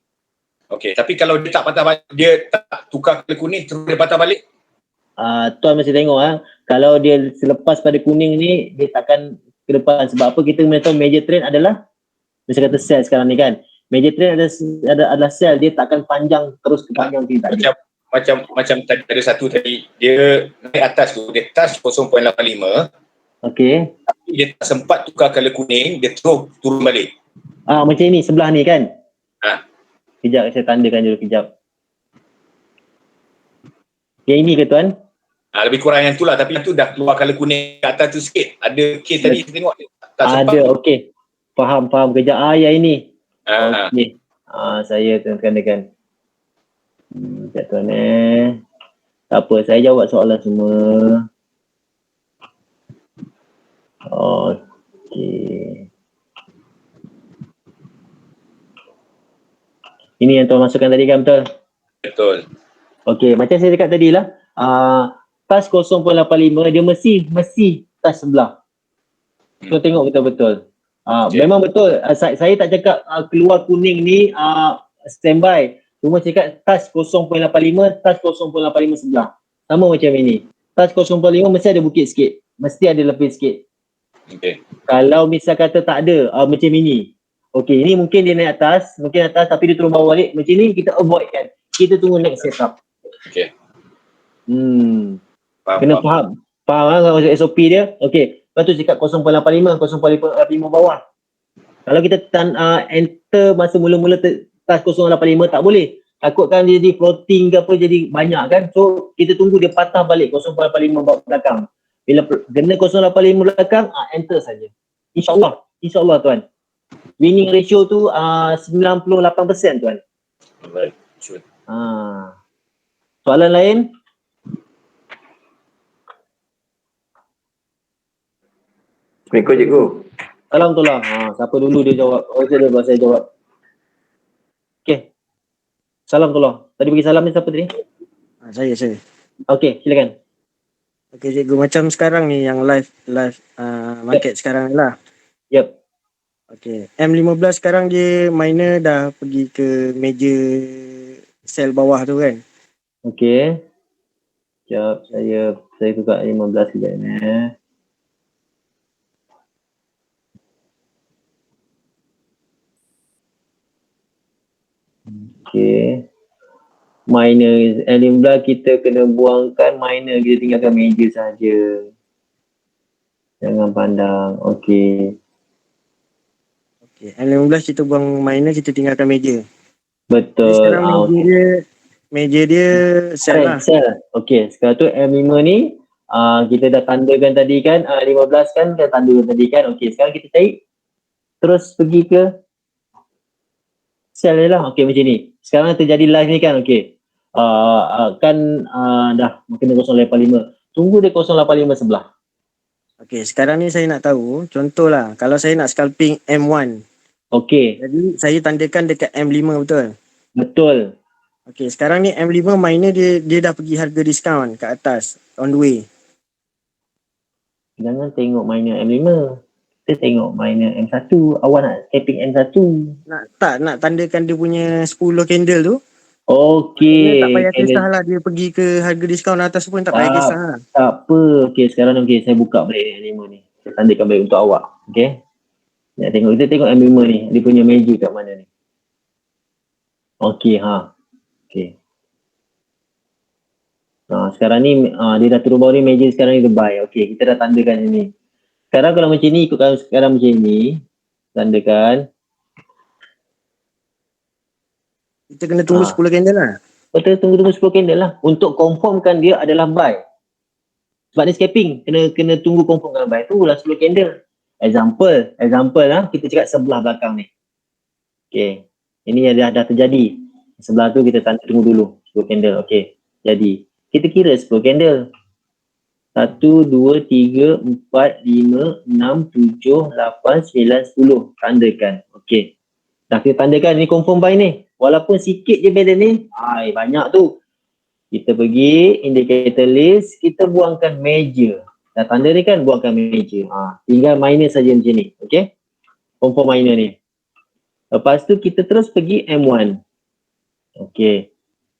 Okey, tapi kalau dia tak patah balik, dia tak tukar ke kuning terus dia patah balik. Tuan mesti tengok kalau dia selepas pada kuning ni dia takkan ke depan. Sebab apa? Kita tahu major trend adalah macam kata sell sekarang ni kan. Major trend adalah sell, dia takkan panjang terus ke panjang tidak. Macam tadi ada satu tadi dia naik atas tu, dia touch 0.85. Okey. Tapi dia tak sempat tukar color kuning, dia terus turun balik. Macam ni sebelah ni kan? Kejap saya tandakan dulu kejap. Yang ini ke tuan? Lebih kurang yang tu lah, tapi yang tu dah keluar color kuning kat atas tu sikit. Ada case tadi kita tengok tak sempat. Ada, okey. Faham kejap. Yang ini. Okey. Saya tandakan. Sekejap tuan Tak apa, saya jawab soalan semua. Okey. Ini yang tuan masukkan tadi kan, betul? Betul. Okey, macam saya cakap tadi lah, touch 0.85 dia mesti touch sebelah. Kita tengok betul-betul. Okay. Memang betul, saya tak cakap keluar kuning ni standby. Cuma cakap touch 0.85, touch 0.85 sebelah. Sama macam ini. Touch 0.85 mesti ada bukit sikit. Mesti ada lebih sikit. Okay. Kalau misal kata tak ada, macam ini. Okey, ini mungkin dia naik atas tapi dia turun bawah balik. Macam ni kita avoid kan. Kita tunggu next setup. Okay. Faham, Kena faham. Faham lah kalau SOP dia. Okey. Lepas tu cakap 0.85, 0.85 bawah. Kalau kita enter masa mula-mula tas 0.85 tak boleh. Takutkan dia jadi floating ke apa, jadi banyak kan. So kita tunggu dia patah balik 0.85 belakang. Bila kena 0.85 belakang, enter saja. InsyaAllah. InsyaAllah tuan. Winning ratio tu 98% tuan. Alright. Sure. Soalan lain? Assalamualaikum cikgu. Salam tolong. Siapa dulu dia jawab? Saya jawab. Okey. Salam tolong. Tadi bagi salam ni siapa tadi? Saya. Okey, silakan. Okey cikgu, macam sekarang ni yang live market sekarang ni lah. Yep. Okey, M15 sekarang dia miner dah pergi ke meja sell bawah tu kan. Okey. Sekejap, saya buka 15 sekejap ni. Okey. Miner M15 kita kena buangkan miner, kita tinggalkan meja saja. Jangan pandang. Okey. Okey, M15 kita buang miner, kita tinggalkan meja. Betul. Jadi sekarang meja dia sell lah. Sell. Okey, sekarang tu M5 ni kita dah tandakan tadi kan, 15 kan dah tandakan tadi kan. Okey, sekarang kita cari terus pergi ke sell je lah. Okey, macam ni. Sekarang terjadi live ni kan, okey. Dah kena 085. Tunggu dia 085 sebelah. Okey, sekarang ni saya nak tahu, contohlah kalau saya nak scalping M1. Okey. Jadi saya tandakan dekat M5 betul? Betul. Okey, sekarang ni M5 miner dia dah pergi harga diskaun kat atas, on the way. Jangan tengok miner M5. Kita tengok miner M1. Awak nak scalping M1. Nak tandakan dia punya 10 candle tu. Okey. Tak payah kisah lah dia pergi ke harga diskaun atas pun tak payah kisah lah. Tak apa. Okey, sekarang saya buka balik M5 ni. Saya tandakan balik untuk awak. Okey. Kita tengok M5 ni. Dia punya meja kat mana ni. Okey, Okey. Sekarang ni dia dah turun bawah ni, meja sekarang ni dia buy. Okey, kita dah tandakan ni. Sekarang kalau macam ni, ikutkan sekarang macam ni. Tandakan. Kita kena tunggu 10 candle lah. Betul, tunggu 10 candle lah. Untuk confirmkan dia adalah buy. Sebab ni scalping. Kena tunggu confirmkan buy. Tunggulah 10 candle. Example lah. Kita cakap sebelah belakang ni. Okey. Ini dah terjadi. Sebelah tu kita tunggu dulu. 10 candle. Okey. Jadi. Kita kira 10 candle. 1, 2, 3, 4, 5, 6, 7, 8, 9, 10. Tandakan. Okey. Dah kita tandakan ni confirm buy ni. Walaupun sikit je balance ni. Banyak tu. Kita pergi indicator list. Kita buangkan meja. Dah tanda ni kan, buangkan meja. Tinggal miner saja macam ni. Okey. Confirm miner ni. Lepas tu kita terus pergi M1. Okey.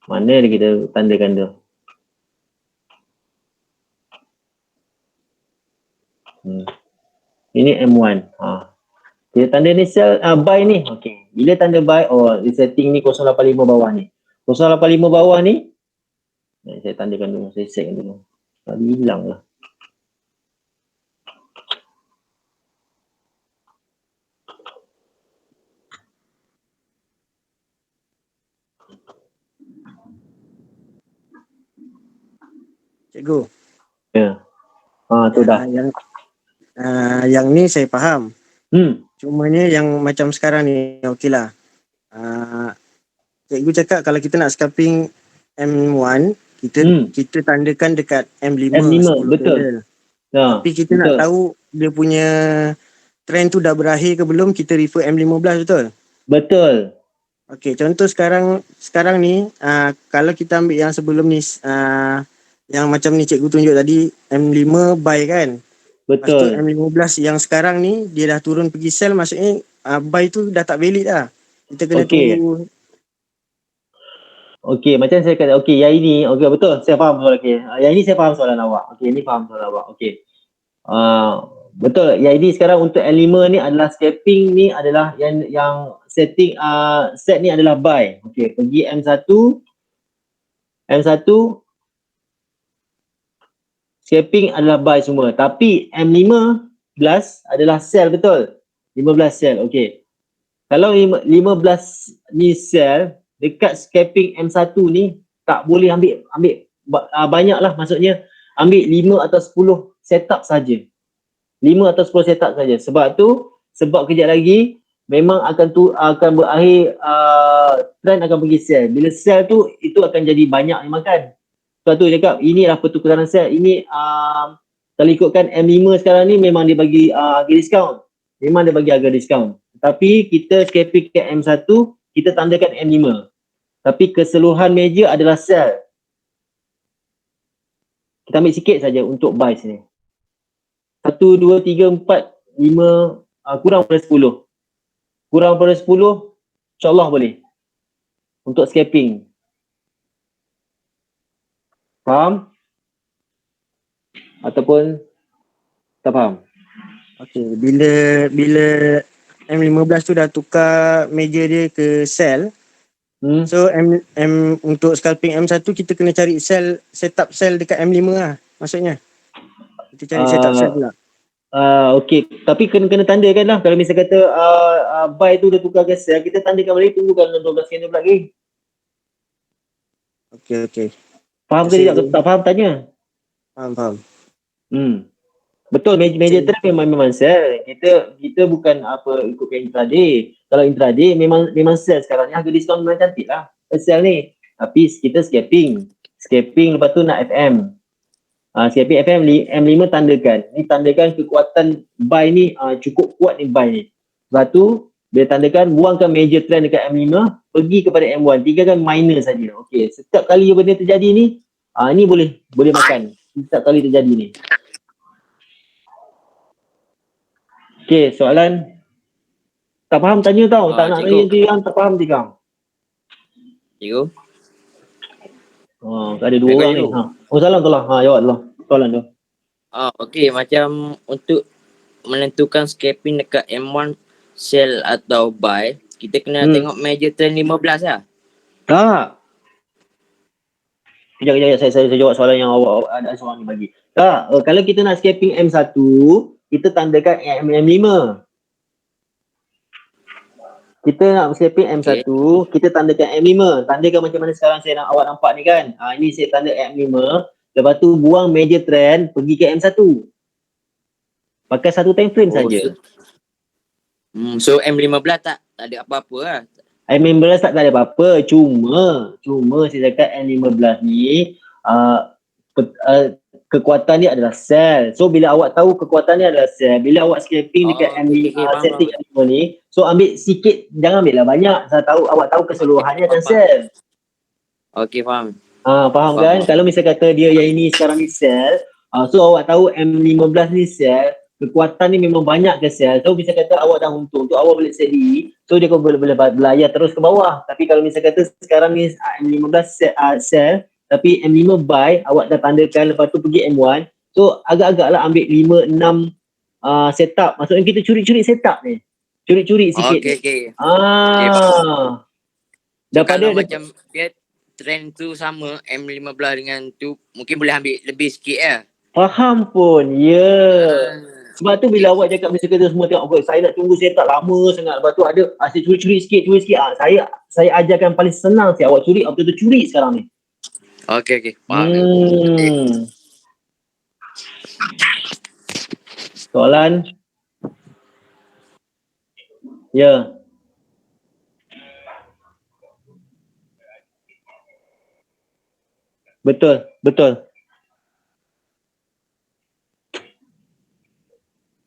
Mana dia kita tandakan tu? Ini M1. Kita tanda ni sell buy ni. Okey. Bila tanda buy, dia setting ni 085 bawah ni. 085 bawah ni. Saya tandakan dulu. Saya setkan dulu. Tadi hilang lah. Cikgu. Ya. Tu dah. Yang ni saya faham. Cumanya yang macam sekarang ni okey lah. Cikgu cakap kalau kita nak scalping M1, kita tandakan dekat M5. Betul. Tapi kita betul. Nak tahu dia punya trend tu dah berakhir ke belum, kita refer M15 betul? Betul. Okey, contoh sekarang ni kalau kita ambil yang sebelum ni yang macam ni cikgu tunjuk tadi, M5 buy kan? Betul. Lepas tu M15 yang sekarang ni dia dah turun pergi sell, maksudnya buy tu dah tak valid dah. Kita kena tunggu. Okey, macam saya kata, yang ini, betul, saya faham soalan. Yang ini saya faham soalan awak. Ini faham soalan awak. Betul, yang ini sekarang untuk L5 ni adalah scalping ni adalah yang setting set ni adalah buy. Okey, pergi M1 Scraping adalah buy semua. Tapi M15 adalah sell, betul? 15 sell, okey. Kalau 15 ni sell, dekat scraping M1 ni tak boleh ambil banyak lah, maksudnya ambil 5 atau 10 setup saja. 5 atau 10 setup saja. Sebab kejap lagi memang akan berakhir trend akan pergi sell. Bila sell tu itu akan jadi banyak yang makan. Sebab tu cakap inilah pertukaran sell. Ini kalau ikutkan M5 sekarang ni memang dia bagi harga diskaun. Memang dia bagi harga diskaun. Tapi kita scraping ke M1, kita tandakan M5. Tapi keseluruhan meja adalah sell. Kita ambil sikit saja untuk buy sini. 1, 2, 3, 4, 5, kurang pada 10. Kurang pada 10, insyaAllah boleh. Untuk scraping. Faham? Ataupun tak faham? Okey, bila M15 tu dah tukar meja dia ke sell, so untuk scalping M1 kita kena cari setup sell dekat M5 lah maksudnya. Kita cari setup sell pula. Okey, tapi kena tandakan lah. Kalau misal kata buy tu dah tukar ke sell, kita tandakan balik, tunggu kalau 12 candle pula lagi. Okey. Faham ke tidak? Tak faham tanya. Faham. Betul, meja trend memang sell. Kita bukan ikutkan intraday. Kalau intraday memang sell sekarang ni, harga diskaun memang cantik lah sell ni. Tapi kita scalping lepas tu nak FM. Scalping FM M5 tandakan. Ni tandakan kekuatan buy ni cukup kuat ni buy ni. Lepas tu bila tandakan, buangkan major trend dekat M5, pergi kepada M1, tinggalkan minor saja. Okey, setiap kali benda terjadi ni, ni boleh makan. Setiap kali terjadi ni. Okey, soalan tak faham tanya tau. Tak nak tanya tu yang tak faham tikam. Cikgu. Ada dua orang ni. Salam tu lah. Jawab lah soalan tu. Okey, macam untuk menentukan scalping dekat M1 sell atau buy, kita kena tengok major trend 15 lah. Tak. Kejap, saya jawab soalan yang awak ada soalan ni bagi. Tak, kalau kita nak scalping M1, kita tandakan M5. Kita nak scalping M1, kita tandakan M5. Tandakan macam mana sekarang awak nampak ni kan. Ini saya tanda M5. Lepas tu buang major trend, pergi ke M1. Pakai satu time frame saja. So M15 tak ada apa-apa lah. M15 tak ada apa-apa. Cuma saya cakap M15 ni kekuatan dia adalah sell. So bila awak tahu kekuatan dia adalah sell, bila awak scalping dekat setting M5 ni, so ambil sikit, jangan ambil lah banyak. Awak tahu keseluruhannya akan sell. Okey, faham. Faham kan? Kalau misal kata dia yang ini sekarang ni sell, so awak tahu M15 ni sell, kekuatan ni memang banyak ke sell. So misal kata awak dah untung tu, awak boleh steady, so dia boleh belayar terus ke bawah. Tapi kalau misal kata sekarang ni M15 sell, tapi M5 buy, awak dah tandakan, lepas tu pergi M1, so agak-agak lah ambil 5-6 setup. Maksudnya kita curi-curi setup ni. Curi-curi sikit. Okey. Daripada macam dia trend tu sama M15 dengan tu, mungkin boleh ambil lebih sikit lah. Faham pun, sebab tu bila awak cakap macam kata semua tengok, saya nak tunggu setup lama sangat. Lepas tu ada, saya curi sikit. Saya ajarkan paling senang saya, awak curi, betul-betul curi sekarang ni. Okey. Faham. Soalan? Ya. Betul.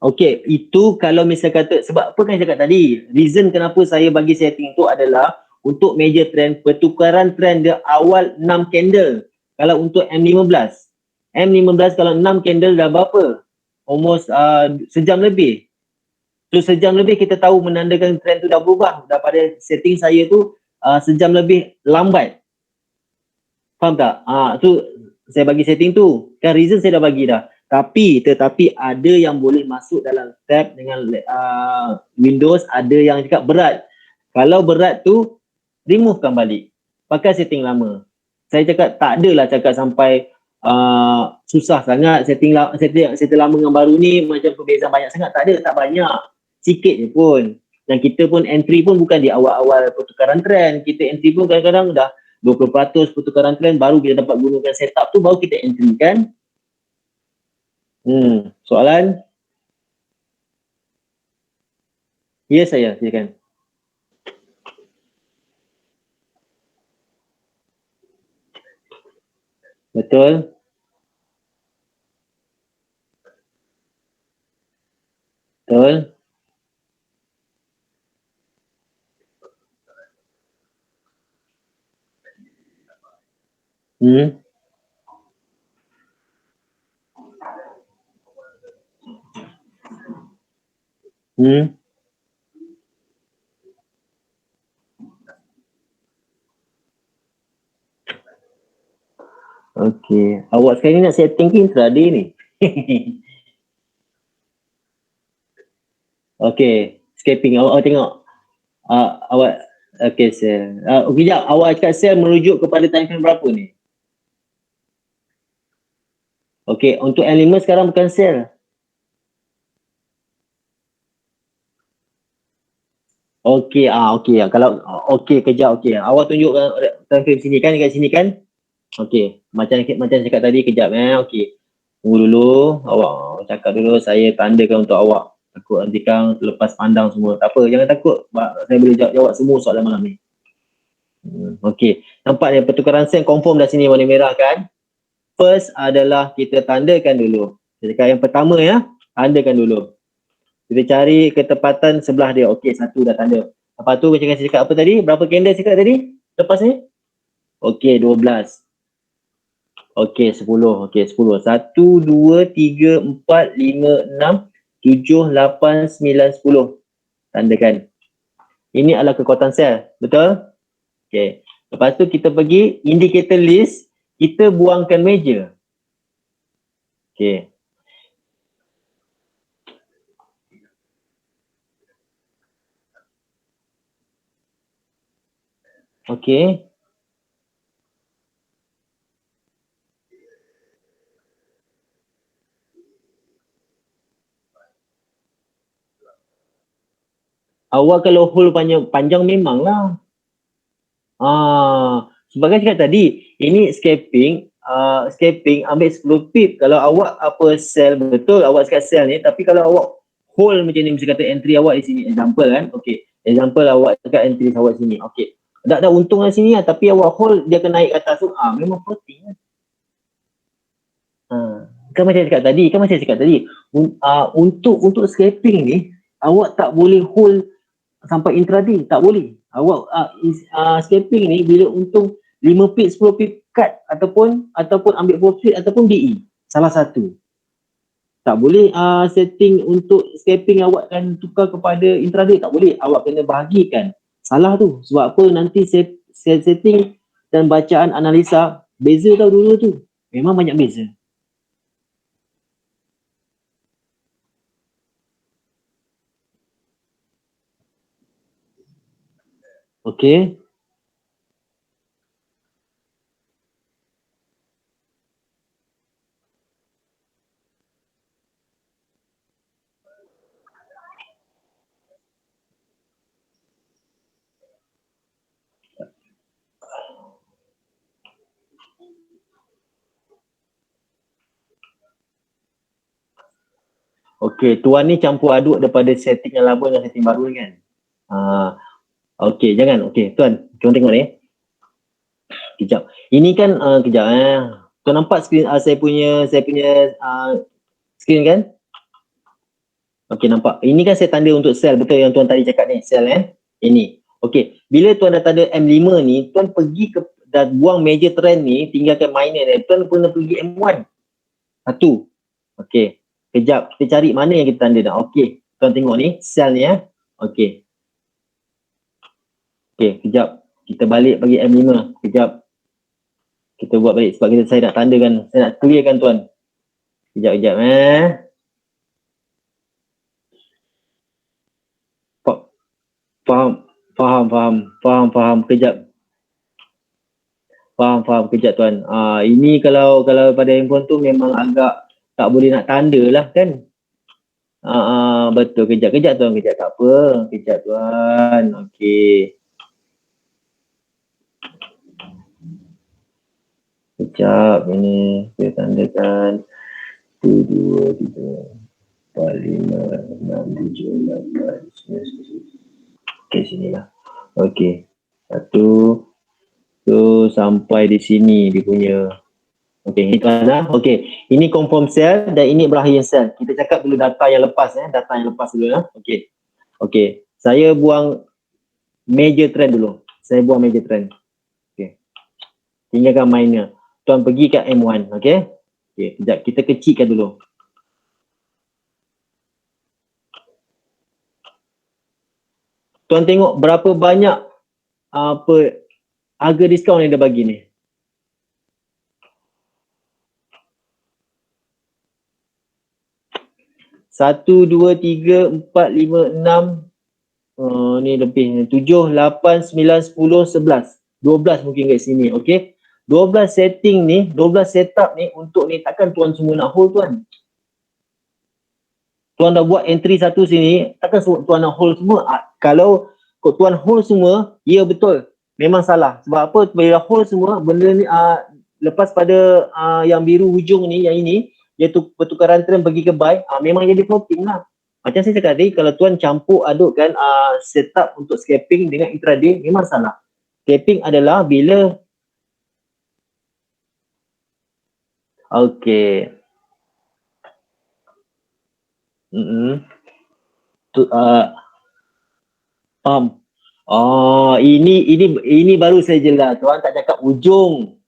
Okey, itu kalau misal kata, sebab apa kan cakap tadi, reason kenapa saya bagi setting tu adalah untuk major trend, pertukaran trend dia awal 6 candle. Kalau untuk M15 kalau 6 candle dah berapa? Almost sejam lebih. So sejam lebih kita tahu menandakan trend tu dah berubah. Daripada setting saya tu sejam lebih lambat. Faham tak? Tu saya bagi setting tu. Kan reason saya dah bagi dah. Tetapi ada yang boleh masuk dalam tab dengan Windows, ada yang cakap berat. Kalau berat tu, removekan balik. Pakai setting lama. Saya cakap tak adalah cakap sampai susah sangat setting lama dengan baru ni macam perbezaan banyak sangat. Tak ada, tak banyak. Sikit je pun. Dan kita pun entry pun bukan di awal-awal pertukaran trend. Kita entry pun kadang-kadang dah 20% pertukaran trend baru kita dapat gunakan setup tu, baru kita entry kan. Soalan? Ya saya, silakan. Betul. Betul. Okey. Awak sekarang ni nak setting ke intraday ni? Okey. Scalping. Awak tengok. Awak. Okey, sell. Kejap. Awak cakap sell merujuk kepada time frame berapa ni? Okey. Untuk M5 sekarang bukan sell. Okey. Okey. Kalau kejap. Okey. Awak tunjuk time frame sini kan, dekat sini kan? Okey, macam cakap tadi, kejap okey. Tunggu dulu, awak cakap dulu, saya tandakan untuk awak. Takut nanti kan lepas pandang semua. Tak apa, jangan takut. Saya boleh jawab semua soalan malam ni. Okey, nampak ni pertukaran sen confirm dah sini warna merah kan? First adalah kita tandakan dulu. Saya cakap yang pertama ya, tandakan dulu. Kita cari ketepatan sebelah dia. Okey, satu dah tanda. Lepas tu saya cakap apa tadi? Berapa candle saya cakap tadi? Lepas ni? Okey, 12. Okey, 10. Okey, 10. 1, 2, 3, 4, 5, 6, 7, 8, 9, 10. Tandakan. Ini adalah kekuatan sell. Betul? Okey. Lepas tu kita pergi indicator list. Kita buangkan meja. Okey. Okey. Awak kalau hold panjang memanglah. Sebab kan cakap tadi, ini scalping ambil 10 pip. Kalau awak sell, betul awak cakap sell ni, tapi kalau awak hold macam ni, mesti kata entry awak di sini, example kan. Okey, example awak cakap entry awak sini. Okey, dah untung di sini lah, tapi awak hold dia akan naik ke atas tu, memang floating kan. Kan macam saya cakap tadi, untuk scalping ni, awak tak boleh hold sampai intraday, tak boleh. Awak scalping ni bila untung 5 pip, 10 pip cut ataupun ambil profit ataupun DE. Salah satu. Tak boleh setting untuk scalping awak akan tukar kepada intraday, tak boleh. Awak kena bahagikan. Salah tu. Sebab apa? Nanti setting dan bacaan analisa beza tau dulu tu. Memang banyak beza. Okey. Okey, tuan ni campur aduk daripada setting yang lama dengan setting baru ni kan. Okey, jangan. Okey, tuan tengok ni. Kejap. Ini kan kejap Tuan nampak skrin saya punya skrin kan? Okey, nampak. Ini kan saya tanda untuk sell, betul yang tuan tadi cakap ni, sell Ini. Okey, bila tuan dah tanda M5 ni, tuan pergi dah buang major trend ni, tinggalkan minor ni, tuan kena pergi M1. Satu. Okey. Kejap, kita cari mana yang kita tanda dah. Okey, tuan tengok ni, sell ni Okey. Okey, kejap. Kita balik bagi M5. Kejap. Kita buat balik sebab saya nak tandakan, saya nak clearkan tuan. Kejap. Faham. Kejap. Faham. Kejap tuan. Ini kalau pada handphone tu memang agak tak boleh nak tanda lah kan. Betul. Kejap tuan. Kejap tak apa. Kejap tuan. Okey. Kejap ini. Saya tandakan. 1, 2, 3, 4, 5, 6, 7, 8, 9, 10. Okey, sinilah. Okey. 1. So, sampai di sini dia punya. Okey, ini tuan dah. Okey, ini confirm cell dan ini berakhir cell. Kita cakap dulu data yang lepas data yang lepas dulu ya. Okey. Saya buang major trend dulu. Okey. Tinggalkan minor. Tuan pergi kat M1, okey? Okey, sekejap kita kecilkan dulu. Tuan tengok berapa banyak harga diskaun yang dia bagi ni. Satu, dua, tiga, 4, 5, 6. Ni lebih. 7, 8, 9, 10, 11. 12 mungkin kat sini. Okay. 12 setting ni, 12 setup ni untuk ni takkan tuan semua nak hold tuan. Tuan dah buat entry satu sini, takkan tuan nak hold semua. Kalau tuan hold semua, ya betul. Memang salah. Sebab apa? Bila hold semua, benda ni lepas pada yang biru hujung ni, yang ini, dia pertukaran trend pergi ke buy, memang jadi floating lah. Macam saya cakap tadi, kalau tuan campur adukkan setup untuk scalping dengan intraday, memang salah. Scalping adalah bila okey. Ini baru saya jelas. Tuan tak cakap ujung.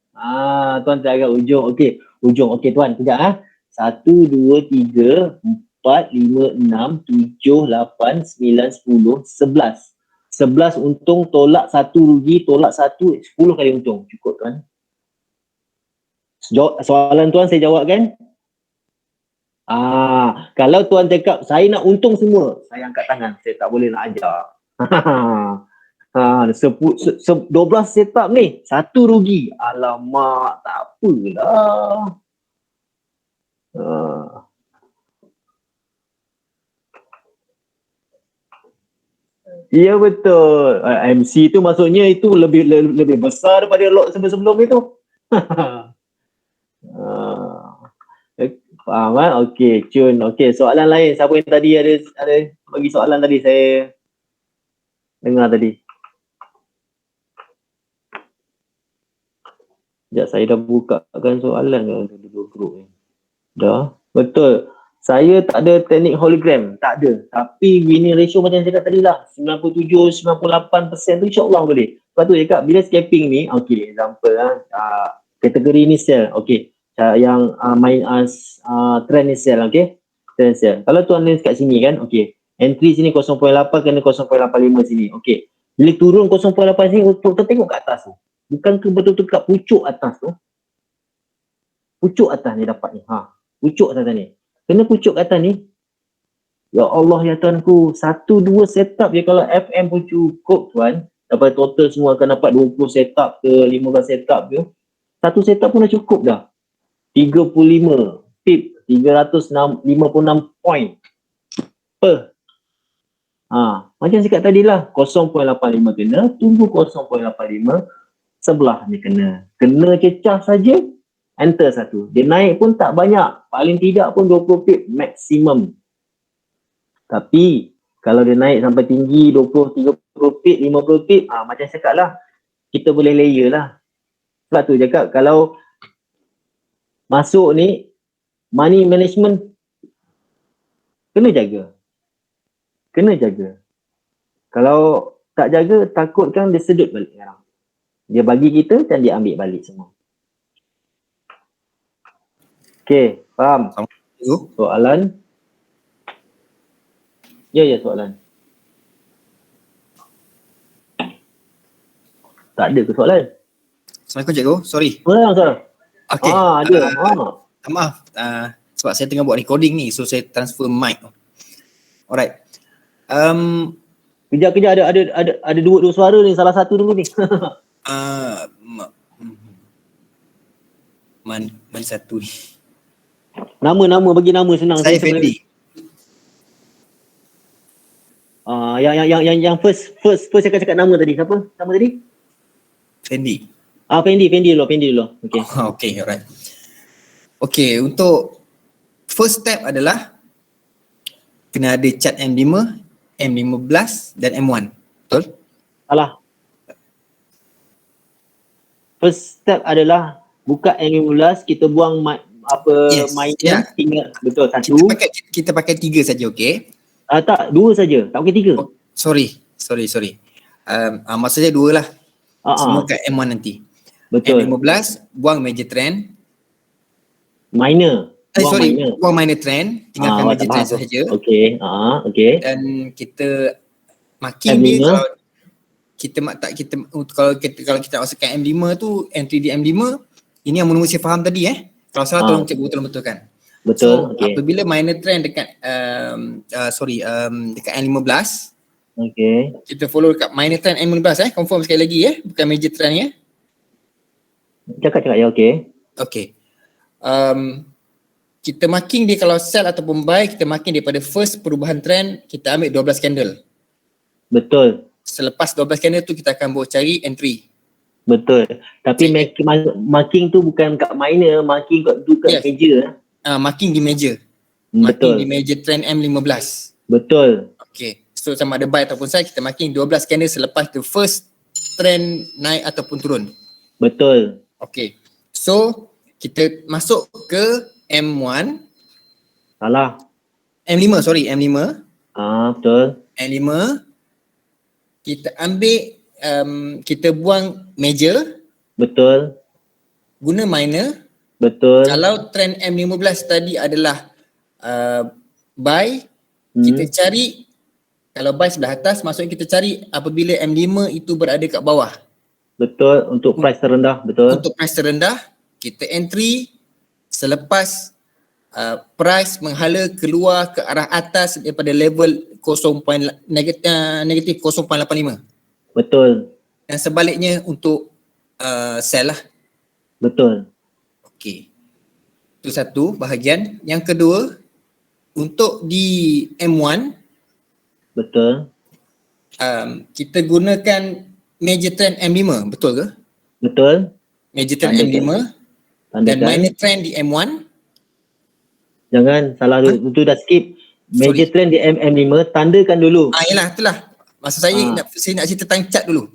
Tuan tak cakap ujung. Okey, ujung. Okey tuan, kejap 1, 2, 3, 4, 5, 6, 7, 8, 9, 10, 11. 11 untung, tolak 1 rugi, tolak 1, 10 kali untung. Cukup tuan. Soalan tuan saya jawab kan? Kalau tuan cakap saya nak untung semua, saya angkat tangan. Saya tak boleh nak ajar. 12 setup ni, 1 rugi. Alamak, tak apalah. Ya betul. MC tu maksudnya itu lebih besar daripada lot sebelum itu. Faham kan? Okey, Cun. Okey, soalan lain. Siapa yang tadi ada bagi soalan tadi saya dengar tadi. Sekejap, saya dah bukakan soalan ke dulu grup ni. Dah. Betul. Saya tak ada teknik hologram. Tak ada. Tapi winning ratio macam saya cakap tadi lah. 97-98% tu insyaAllah boleh. Lepas tu cakap, bila scalping ni, okey, example kategori ni sell. Okey. Yang main trend ni sell, okey. Trend sell. Kalau tuan lens kat sini kan, okey. Entry sini 0.8 kena 0.85 sini. Okey. Bila turun 0.8 sini, tuan tengok kat atas tu. Bukan ke betul-betul kat pucuk atas tu. Pucuk atas ni dapat ni. Pucuk atas ni. Kena pucuk atas ni. Ya Allah ya Tuanku. 1-2 setup je kalau FM pun cukup tuan. Dapat total semua akan dapat 20 setup ke 15 setup ke. Satu setup pun dah cukup dah. 35 pip. 356 point. Per. Macam cakap tadi lah. 0.85 kena. Tunggu 0.85. Sebelah ni kena. Kena cecah saja. Enter satu. Dia naik pun tak banyak. Paling tidak pun 20 pip maksimum. Tapi kalau dia naik sampai tinggi 20, 30 pip, 50 pip, macam cakap lah. Kita boleh layer lah. Sebab tu cakap kalau masuk ni money management kena jaga. Kena jaga. Kalau tak jaga, takutkan dia sedut balik sekarang. Dia bagi kita dan dia ambil balik semua. Okey, faham? Soalan? Ya, soalan. Tak ada ke soalan? Assalamualaikum cikgu. Sorry. Soalan. Okey. Ada. Maaf. Sebab saya tengah buat recording ni, so saya transfer mic. Alright. Kejap ada dua suara ni, salah satu dulu ni. mana satu ni? Nama bagi nama senang. Saya Fendi. Yang first cakap nama tadi. Siapa? Nama tadi? Fendi. Fendi dulu. Okay. Okay, alright. Okay, untuk first step adalah kena ada cat M5, M15 dan M1. Betul? Salah. First step adalah buka M15, kita buang Yes, minor, yeah. tinggal betul satu. Kita pakai 3 saja, okay? Tak, 2 saja. Tak pakai 3. Oh, sorry. Maksudnya 2 lah. Semua kat M1 nanti. Betul. M15 buang major trend. Minor. Minor. Buang minor trend, tinggalkan major trend sahaja. Okay. Okay. Dan kita marking dia kalau kita masukkan M5 tu, entry di M5, ini yang menurut saya faham tadi Kalau salah tolong cikgu tolong betulkan. Betul. So, apabila minor trend dekat dekat M15, okay, kita follow dekat minor trend M15 confirm sekali lagi bukan major trend Cakap ya, okay. Okay. Kita marking dia kalau sell ataupun buy, kita marking daripada first perubahan trend, kita ambil 12 candle. Betul. Selepas 12 candle tu kita akan bawa cari entry. Betul. Tapi marking tu bukan kat minor, marking kat major. Marking di major. Betul. Marking di major trend M15. Betul. Okay. So sama ada buy ataupun sell, kita marking 12 candle selepas the first trend naik ataupun turun. Betul. Okay. So kita masuk ke M1. Salah. M5. Betul. M5. Kita ambil kita buang major. Betul. Guna minor. Betul. Kalau trend M15 tadi adalah buy, kita cari, kalau buy sebelah atas, maksudnya kita cari apabila M5 itu berada kat bawah. Betul, untuk price terendah, betul. Untuk price terendah, kita entry selepas price menghala keluar ke arah atas daripada level negatif 0.85. Betul. Dan sebaliknya untuk sell lah. Betul. Okey. Itu satu bahagian. Yang kedua, untuk di M1, betul. Kita gunakan major trend M5, betul ke? Betul. Major trend M5 dan minor trend di M1. Jangan, salah dulu. Itu dah skip. Major trend di M5, tandakan dulu. Itulah. Maksud saya, saya nak cerita time chart dulu.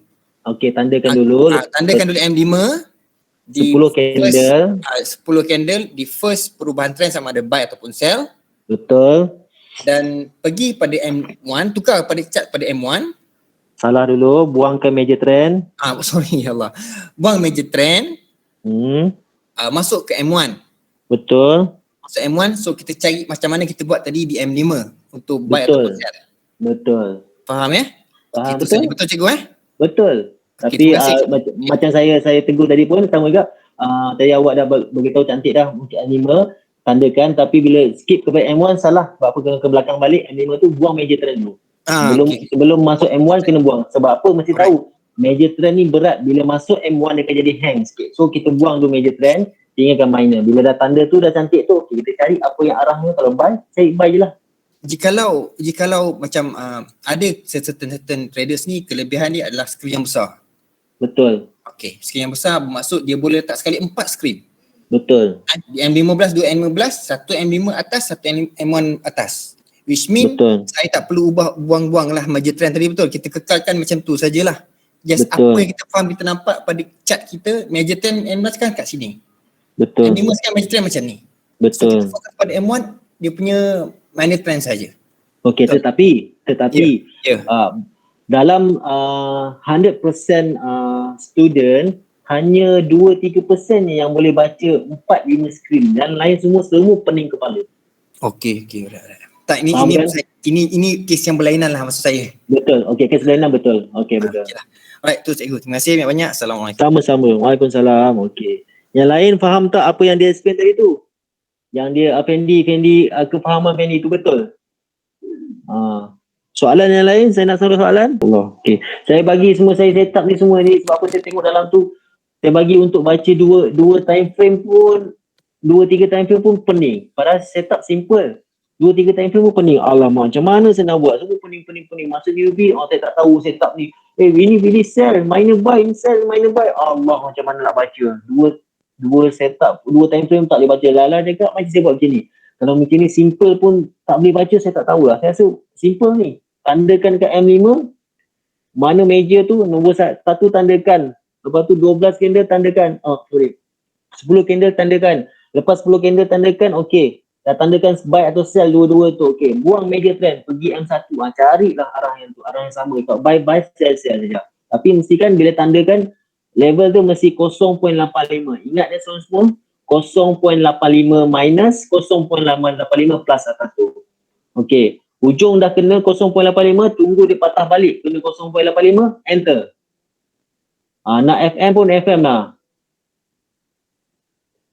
Okey, tandakan dulu. Tandakan dulu M5 di 10 candle. 10 candle di first perubahan trend sama ada buy ataupun sell. Betul. Dan pergi pada M1, tukar pada chart pada M1. Salah dulu, buang ke major trend. Sorry ya Allah. Buang major trend. Masuk ke M1. Betul. Masuk M1, so kita cari macam mana kita buat tadi di M5 untuk buy betul. ataupun sell. Betul. Faham ya? Faham, betul. Betul cikgu Betul. Tapi macam saya tegur tadi pun sama juga. Tadi awak dah beritahu cantik dah untuk M5 tandakan, tapi bila skip ke M1 salah. Sebab apa kena ke belakang balik, M5 tu buang major trend dulu. Sebelum masuk M1 kena buang. Sebab apa? Mesti tahu major trend ni berat. Bila masuk M1 dia akan jadi hang sikit. So kita buang dulu major trend, tinggalkan minor. Bila dah tanda tu dah cantik tu, kita cari apa yang arahnya. Kalau buy, cari buy je lah. Jikalau macam ada certain traders ni, kelebihan dia adalah screen yang besar. Betul. Okay, screen yang besar bermaksud dia boleh letak sekali 4 screen. Betul. Di M15, 2 M15, satu M5 atas, satu M1 atas. Which mean saya tak perlu buang-buang lah major trend tadi, betul. Kita kekalkan macam tu sajalah. Just betul. Apa yang kita faham, kita nampak pada chart kita, major trend M15 kan kat sini. Betul. M5 sekarang major trend macam ni. Betul. So kita fokus pada M1, dia punya minor trend saja. Okey, tetapi dalam 100% student, hanya 2-3% yang boleh baca 4-5 screen dan lain semua pening kepala. Okey. Tak, ini kes yang berlainan lah maksud saya. Betul. Okey, kes berlainan betul. Okey, betul. Okay lah. Alright, tu cikgu. Terima kasih banyak-banyak. Assalamualaikum. Sama-sama. Waalaikumsalam. Okey. Yang lain faham tak apa yang dia explain tadi tu? Yang dia Fendi kefahaman Fendi tu betul? Soalan yang lain, saya nak sambung soalan. Okey. Saya bagi semua, saya set up ni semua ni sebab apa saya tengok dalam tu Saya bagi untuk baca dua time frame pun, 2-3 time frame pun pening. Padahal setup simple. 2-3 time frame pun pening. Alamak, macam mana saya nak buat? Semua pening. Masa newbie, saya tak tahu setup ni. Ini sell, minor buy, minor buy. Allah, macam mana nak baca? Dua setup, 2 time frame tak boleh baca. Lala cakap macam saya buat macam ni. Kalau macam ni simple pun tak boleh baca, saya tak tahulah. Saya rasa simple ni. Tandakan kat M5, mana meja tu, nombor 1 tandakan. Lepas tu 12 candle tandakan. 10 candle tandakan. Lepas 10 candle tandakan, okey. Dah tandakan buy atau sell dua-dua tu, okey. Buang major trend, pergi M1. Carilah arah yang tu, arah yang sama. Kalau buy, sell saja. Tapi mestikan bila tandakan, level tu mesti 0.85. Ingat dia semua? 0.85 minus 0.85 plus atas tu. Okey. Ujung dah kena 0.85, tunggu dia patah balik. Kena 0.85, enter. Nak FM pun FM lah.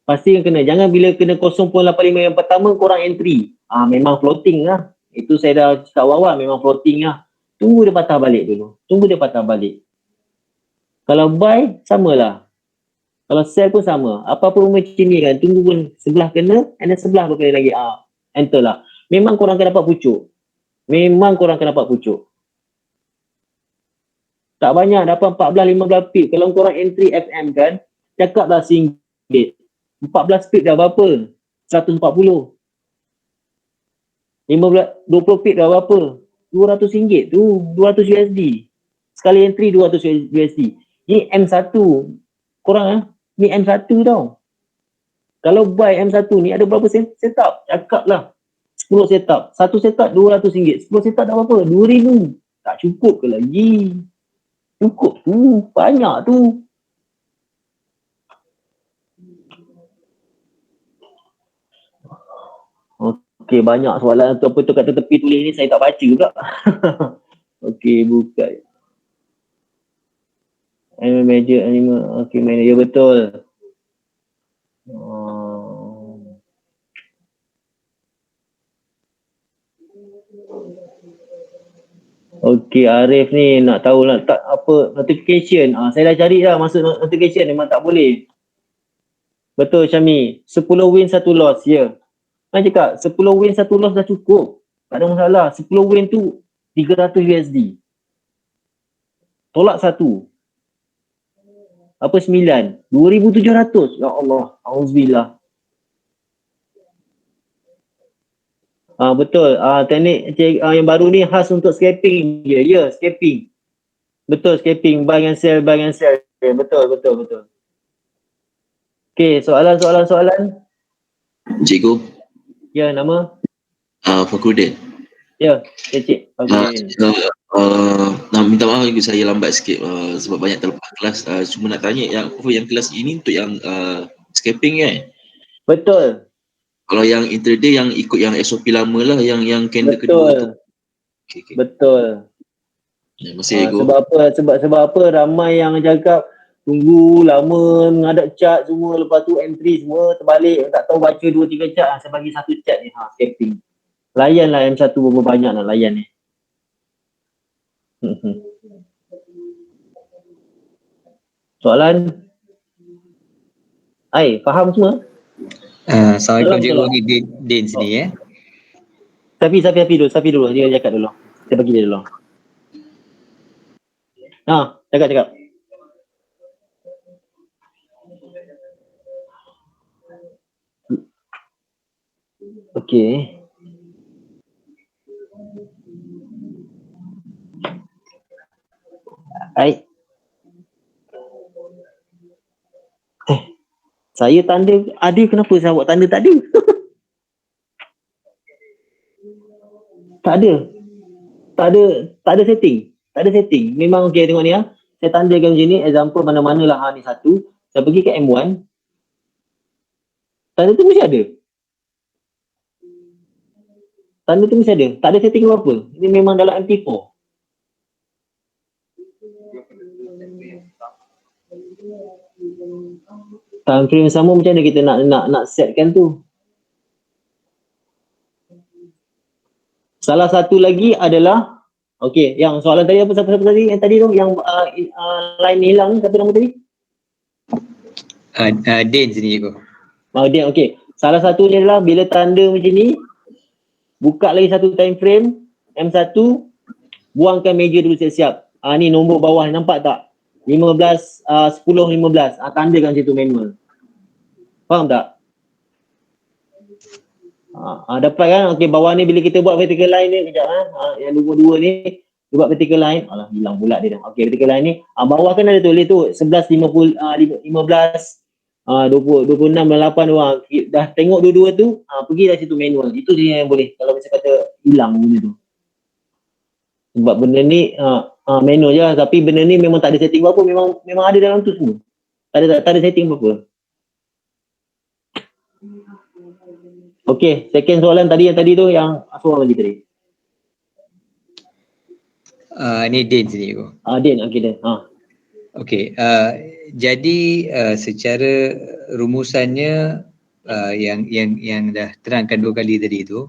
Pasti yang kena. Jangan bila kena 0.85 yang pertama, korang entry. Memang floating lah. Itu saya dah cakap awal, memang floating lah. Tunggu dia patah balik dulu. Kalau buy, samalah. Kalau sell pun sama. Apa-apa macam ni kan. Tunggu pun sebelah kena, and then sebelah berkali lagi. Enter lah. Memang korang akan dapat pucuk. Tak banyak, dapat 14-15 pip. Kalau korang entry FM kan, cakap lah RM1. 14 pip dah berapa? 140. 20 pip dah berapa? RM200 tu. 200 USD. Sekali entry 200 USD. Ni M1. Korang ni M1 tau. Kalau buy M1 ni ada berapa setup? Cakap lah. 10 setup. Satu setup RM200. 10 setup dah berapa? RM2,000. Tak cukup ke lagi? Cukup tu. Banyak tu. Okey, banyak soalan tu. Apa tu kat tepi tulis ni saya tak baca pula. Okey, buka. Major animal. Okey, ya betul. Okey, Arif ni nak tahu nak tak apa notification. Saya dah cari dah masuk notification, memang tak boleh. Betul Syami, 10 win 1 loss, ya. Saya cakap 10 win 1 loss dah cukup. Tak ada masalah. 10 win tu 300 USD. Tolak 1. Apa 9? 2,700. Ya Allah, auzubillah. Betul. Teknik yang baru ni khas untuk scalping je. Ya, scalping. Betul, scalping. Buy and sell. Ya, betul. Okey, soalan. Cikgu. Ya, nama? Fakrudin. Ya, Cik. Minta maaf juga saya lambat sikit sebab banyak terlepas kelas. Cuma nak tanya yang kelas ini untuk yang scalping kan? Betul. Kalau yang intraday yang ikut yang SOP lama lah, yang candle kedua tu. Okay. Betul. Ya, masih sebab apa ramai yang cakap tunggu lama menghadap chart semua, lepas tu entry semua terbalik, tak tahu baca 2-3 chart. Saya bagi satu chart ni, scalping. Layan lah M1 berapa banyak nak layan ni. Soalan? Faham semua? Assalamualaikum Cikgu, Din sini Safi dulu, dia cakap dulu. Saya bagi dia dulu. Cakap. Okey. Saya tanda ada, kenapa saya buat tanda tak ada? Tak ada setting. Memang okey, tengok ni saya tandakan macam ni, example mana-mana lah ni satu. Saya pergi ke M1. Tanda tu mesti ada. Tak ada setting apa-apa. Ini memang dalam MT4. Time frame sama, macam mana kita nak setkan tu? Salah satu lagi adalah, okey, yang soalan tadi apa siapa tadi? Yang tadi tu, yang line hilang, siapa nama tadi? Din sini cikgu. Dia okey. Salah satunya adalah bila tanda macam ni, buka lagi satu time frame M1, buangkan meja dulu siap-siap. Ni nombor bawah nampak tak? 15 10 15. Tandakan situ manual. Faham tak? Dapat kan? Okey, bawah ni bila kita buat vertical line ni kejap yang nombor 2 ni buat vertical line. Alah, hilang pula dia dah. Okey, vertical line ni bawah kan ada tulis tu 11 50 15 20 26 dan 8 orang. Dah tengok dua-dua tu, pergi dah situ manual. Itu je yang boleh kalau macam kata hilang benda tu. Sebab benda ni manual je, tapi benda ni memang tak ada setting apa-apa, memang ada dalam tu semua. Tak ada setting apa-apa. Okey, second soalan tadi tu yang soalan lagi tadi. Ni Din sini cikgu. Din, okey Din. Okey, jadi secara rumusannya yang dah terangkan 2 kali tadi tu,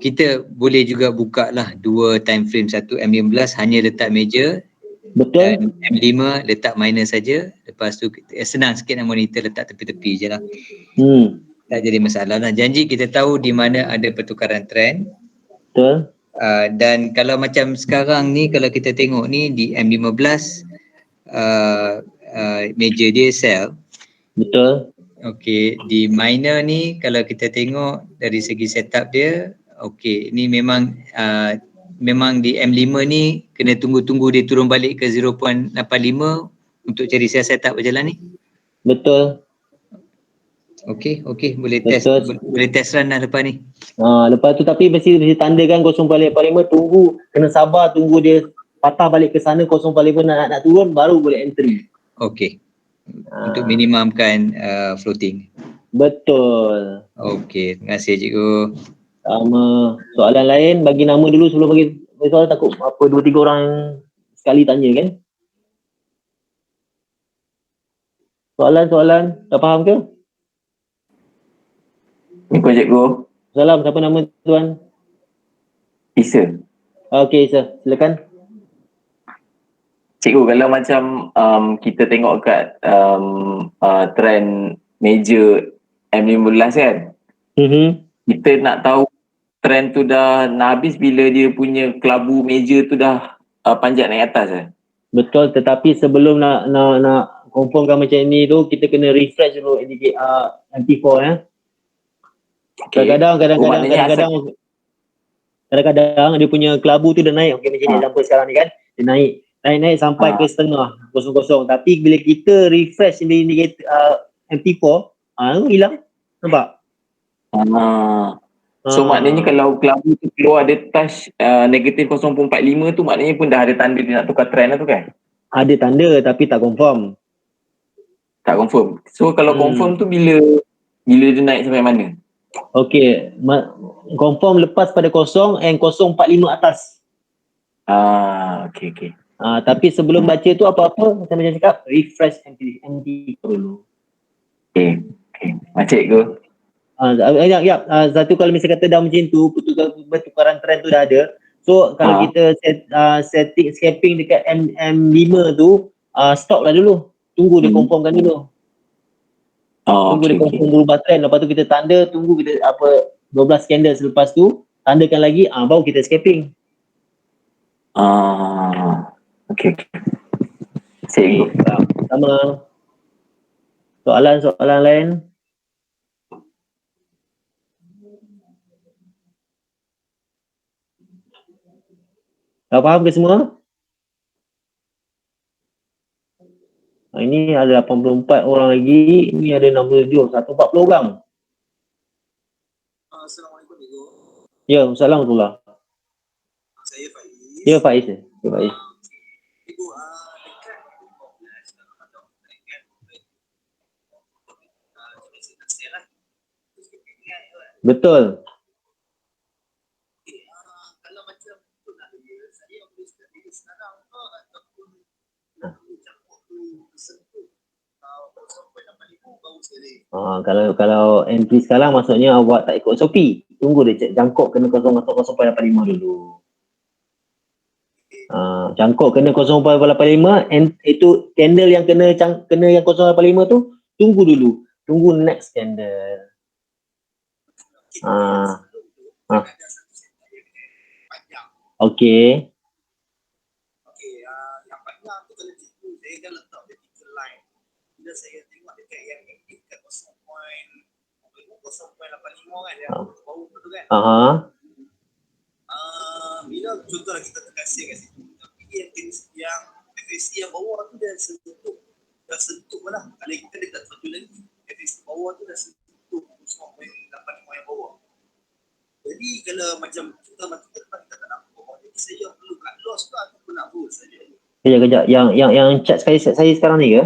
kita boleh juga buka lah 2 time frame, satu M15 hanya letak meja, betul, dan M5 letak minus saja. Lepas tu senang sikit nak monitor, letak tepi-tepi je lah. Tak jadi masalah lah. Janji kita tahu di mana ada pertukaran trend. Betul. Dan kalau macam sekarang ni, kalau kita tengok ni di M15 meja dia sell. Betul. Okey, di minor ni kalau kita tengok dari segi setup dia, okey, ni memang di M5 ni kena tunggu-tunggu dia turun balik ke 0.85 untuk cari sell setup berjalan ni. Betul. Okey, boleh test run lah lepas ni. Lepas tu tapi mesti tandakan 0.85, kena sabar tunggu dia patah balik ke sana 0.85 nak turun baru boleh entry. Okey. Untuk minimumkan floating. Betul. Okey, terima kasih cikgu. Sama. Soalan lain bagi nama dulu sebelum bagi soalan, takut 2-3 orang sekali tanya kan. Soalan dah faham ke? Assalamualaikum cikgu. Salam, siapa nama tuan? Isa. Okey Isa, silakan. Cikgu, kalau macam kita tengok kat trend meja M15 kan, kita nak tahu trend tu dah nak habis bila dia punya kelabu meja tu dah panjat naik atas kan? Betul, tetapi sebelum nak confirmkan macam ni tu, kita kena refresh dulu MP4 ya. Kadang-kadang dia punya kelabu tu dah naik. Okey, macam example sekarang ni kan, dia naik sampai ke setengah kosong-kosong, tapi bila kita refresh indicator MP4 hilang, nampak? So maknanya kalau kelabu tu keluar ada touch negatif 0.45 tu, maknanya pun dah ada tanda dia nak tukar trend lah tu kan? Ada tanda tapi tak confirm. So kalau confirm tu bila dia naik sampai mana? Okey, confirm lepas pada 0 and 0.45 atas. Okey. Tapi sebelum baca tu apa-apa macam cakap, refresh MP4 dulu. Okey. Macam cikgu. Satu kalau misalnya kata dah macam tu, pertukaran trend tu dah ada. So kalau kita setting scalping dekat M5 tu, stop lah dulu. Tunggu dia confirmkan dulu. Tunggu dia confirm berubah trend, lepas tu kita tanda, tunggu kita 12 candle selepas tu, tandakan lagi, baru kita scalping. Okey. Cikgu. Sama. Soalan lain? Dah faham ke semua? Ini ada 84 orang lagi, ini ada 67, 140 orang. Assalamualaikum cikgu. Ya, Assalamualaikum. Saya Faiz. Ya, Faiz. Cikgu, dekat 15 kalau ada online kan, betul. kalau macam tu nak dia, saya boleh start sekarang ke ataupun campur tu sentuh 0.85 baru saya Kalau entry sekarang maksudnya awak tak ikut SOP. Tunggu dia jangkok kena 0.85 dulu. Jangkok kena 0.85, itu candle yang kena yang 0.85 tu Tunggu dulu. Tunggu next candle. Okay. Yang panjang tu kalau cikgu saya kan letak vertical line. Bila saya tengok dekat yang aktif kat 0.85 kan yang bawah tu kan. Bila contohlah kita terkasih kat situ. Tapi yang FSC yang bawah tu dah sentuh lah. Kalau kita dekat satu lagi, FSC bawah tu dah sentuh 0.85 yang bawah. Jadi kalau macam kita mati depan kita tak nampak bawah. Jadi saya perlu cut loss ke ataupun nak bull saja. Kejap. Yang chat saya sekarang ni ke?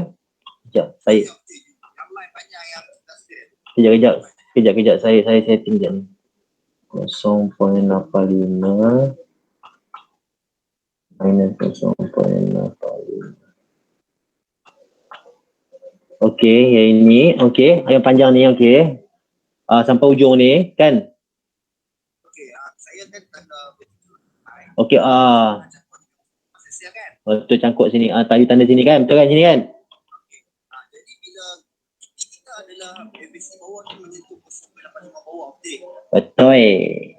Kejap. Saya. Yang line panjang yang kita set. Kejap. Saya setting je ni. 0.85 minus 0.85. Okey, yang ini. Okey, yang panjang ni okey. Sampai ujung ni kan? Okey, saya kan tanda okey, betul cangkuk sini. Tadi tanda sini kan? Betul kan sini kan? jadi bila kita adalah FSC bawah tu menyentuh 0.85 bawah, betul? Betul.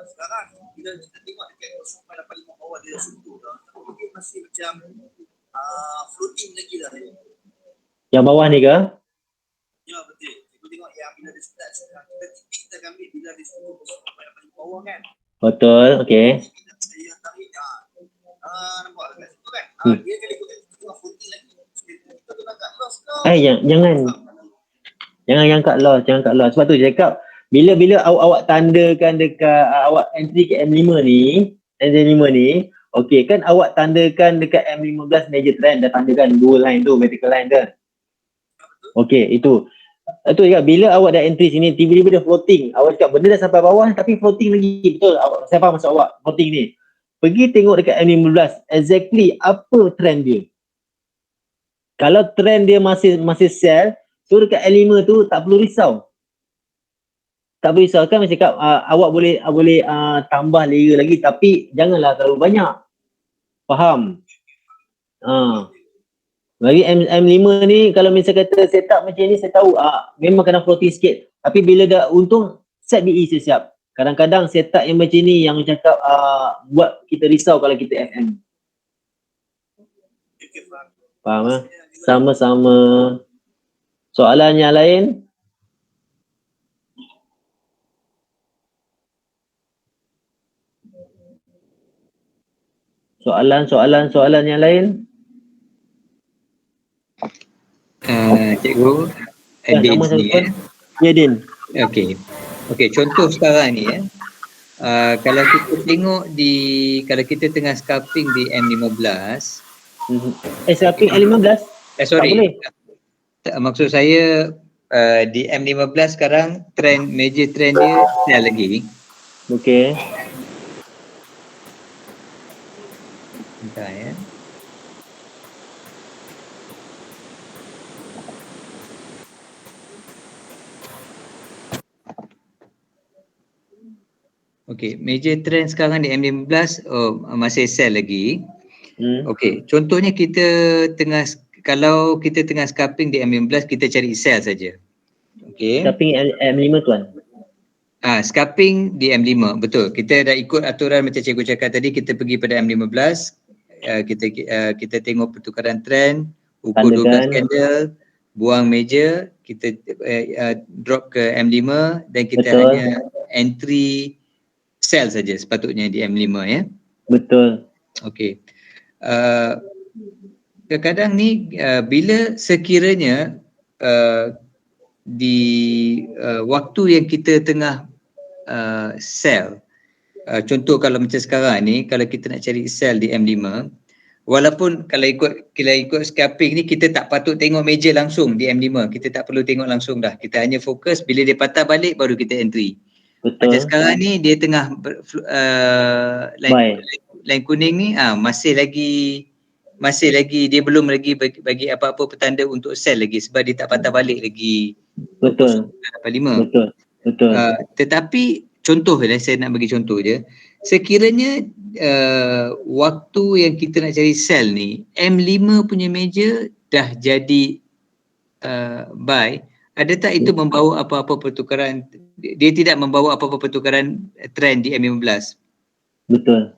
Sekarang bila kita tengok dekat 0.85 bawah dia sentuh dah. Tapi dia masih macam floating lagi dah. Yang bawah ni ke? Ya betul. Kita tengok yang bila dia start kita ambil bila dia sentuh 0.85 bawah kan. Betul, okey. Saya tarik nampak dekat situ kan. Dia kalau ikut tengok floating lagi. Kita tu nak cut loss ke? Jangan cut loss. Sebab tu saya cakap bila awak tandakan dekat awak entry ke M5 ni, okey kan awak tandakan dekat M15 major trend, dah tandakan dua line tu, vertical line tu. Okey, itu. Itu juga bila awak dah entry sini tiba-tiba dia floating. Awak cakap benda dah sampai bawah tapi floating lagi. Betul. Saya faham maksud awak, floating ni. Pergi tengok dekat M15 exactly apa trend dia. Kalau trend dia masih sell, so dekat M5 tu tak perlu risau. Kan saya cakap awak boleh tambah layer lagi tapi janganlah terlalu banyak. Faham? Bagi M5 ni kalau misalnya kata setup macam ni saya tahu memang kena floating sikit. Tapi bila dah untung set BE siap. Kadang-kadang setup yang macam ni yang cakap buat kita risau kalau kita FM. Faham? Sama-sama. Soalan yang lain? Soalan yang lain? Cikgu, Din sini Ya, Din. Okey, contoh sekarang ni kalau kita tengok kalau kita tengah scalping di M15. Scalping M15? Sorry. Tak boleh. Maksud saya di M15 sekarang major trend dia sell lagi. Okey. Bentar ya. Okey, major trend sekarang di M15 masih sell lagi. Okey, contohnya kalau kita tengah scalping di M15 kita cari sell saja. Okey. Scalping M5 tuan. Scalping di M5, betul. Kita dah ikut aturan macam cikgu cakap tadi, kita pergi pada M15, kita tengok pertukaran trend, ukur 12 candle, buang major, kita drop ke M5 dan kita hanya entry sell saja sepatutnya di M5 ya. Betul. Okey. Kadang-kadang ni bila sekiranya di waktu yang kita tengah sell, contoh kalau macam sekarang ni, kalau kita nak cari sell di M5, walaupun kalau ikut scalping ni kita tak patut tengok major langsung di M5, kita tak perlu tengok langsung dah, kita hanya fokus bila dia patah balik baru kita entry. Betul. Macam sekarang ni dia tengah line kuning ni masih lagi dia belum lagi bagi apa-apa petanda untuk sell lagi sebab dia tak patah balik lagi. Betul. 5. Betul. Tetapi contoh saya nak bagi contoh je. Sekiranya waktu yang kita nak cari sell ni M5 punya major dah jadi buy, ada tak itu membawa apa-apa pertukaran? Dia tidak membawa apa-apa pertukaran trend di M15. Betul.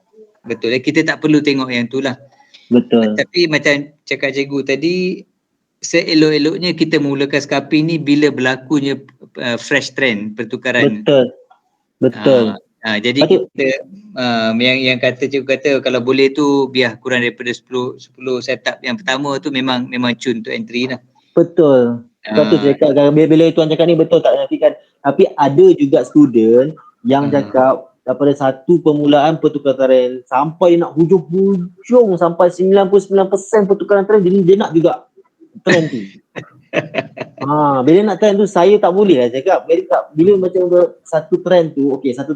Betul. Kita tak perlu tengok yang tu lah. Betul. Tapi macam cakap cikgu tadi, seelok-eloknya kita mulakan scalping ni bila berlakunya fresh trend pertukaran. Betul. Betul. Jadi kita yang kata cikgu kata kalau boleh tu biar kurang daripada 10 setup yang pertama tu memang tune untuk entry lah. Betul. Betul cakap bila tuan cakap ni betul tak nafikan. Tapi ada juga student yang cakap daripada satu permulaan pertukaran trend sampai nak hujung sampai 99% pertukaran trend dia nak juga trend tu. Bila nak trend tu saya tak boleh lah cakap. Bila macam satu trend tu, satu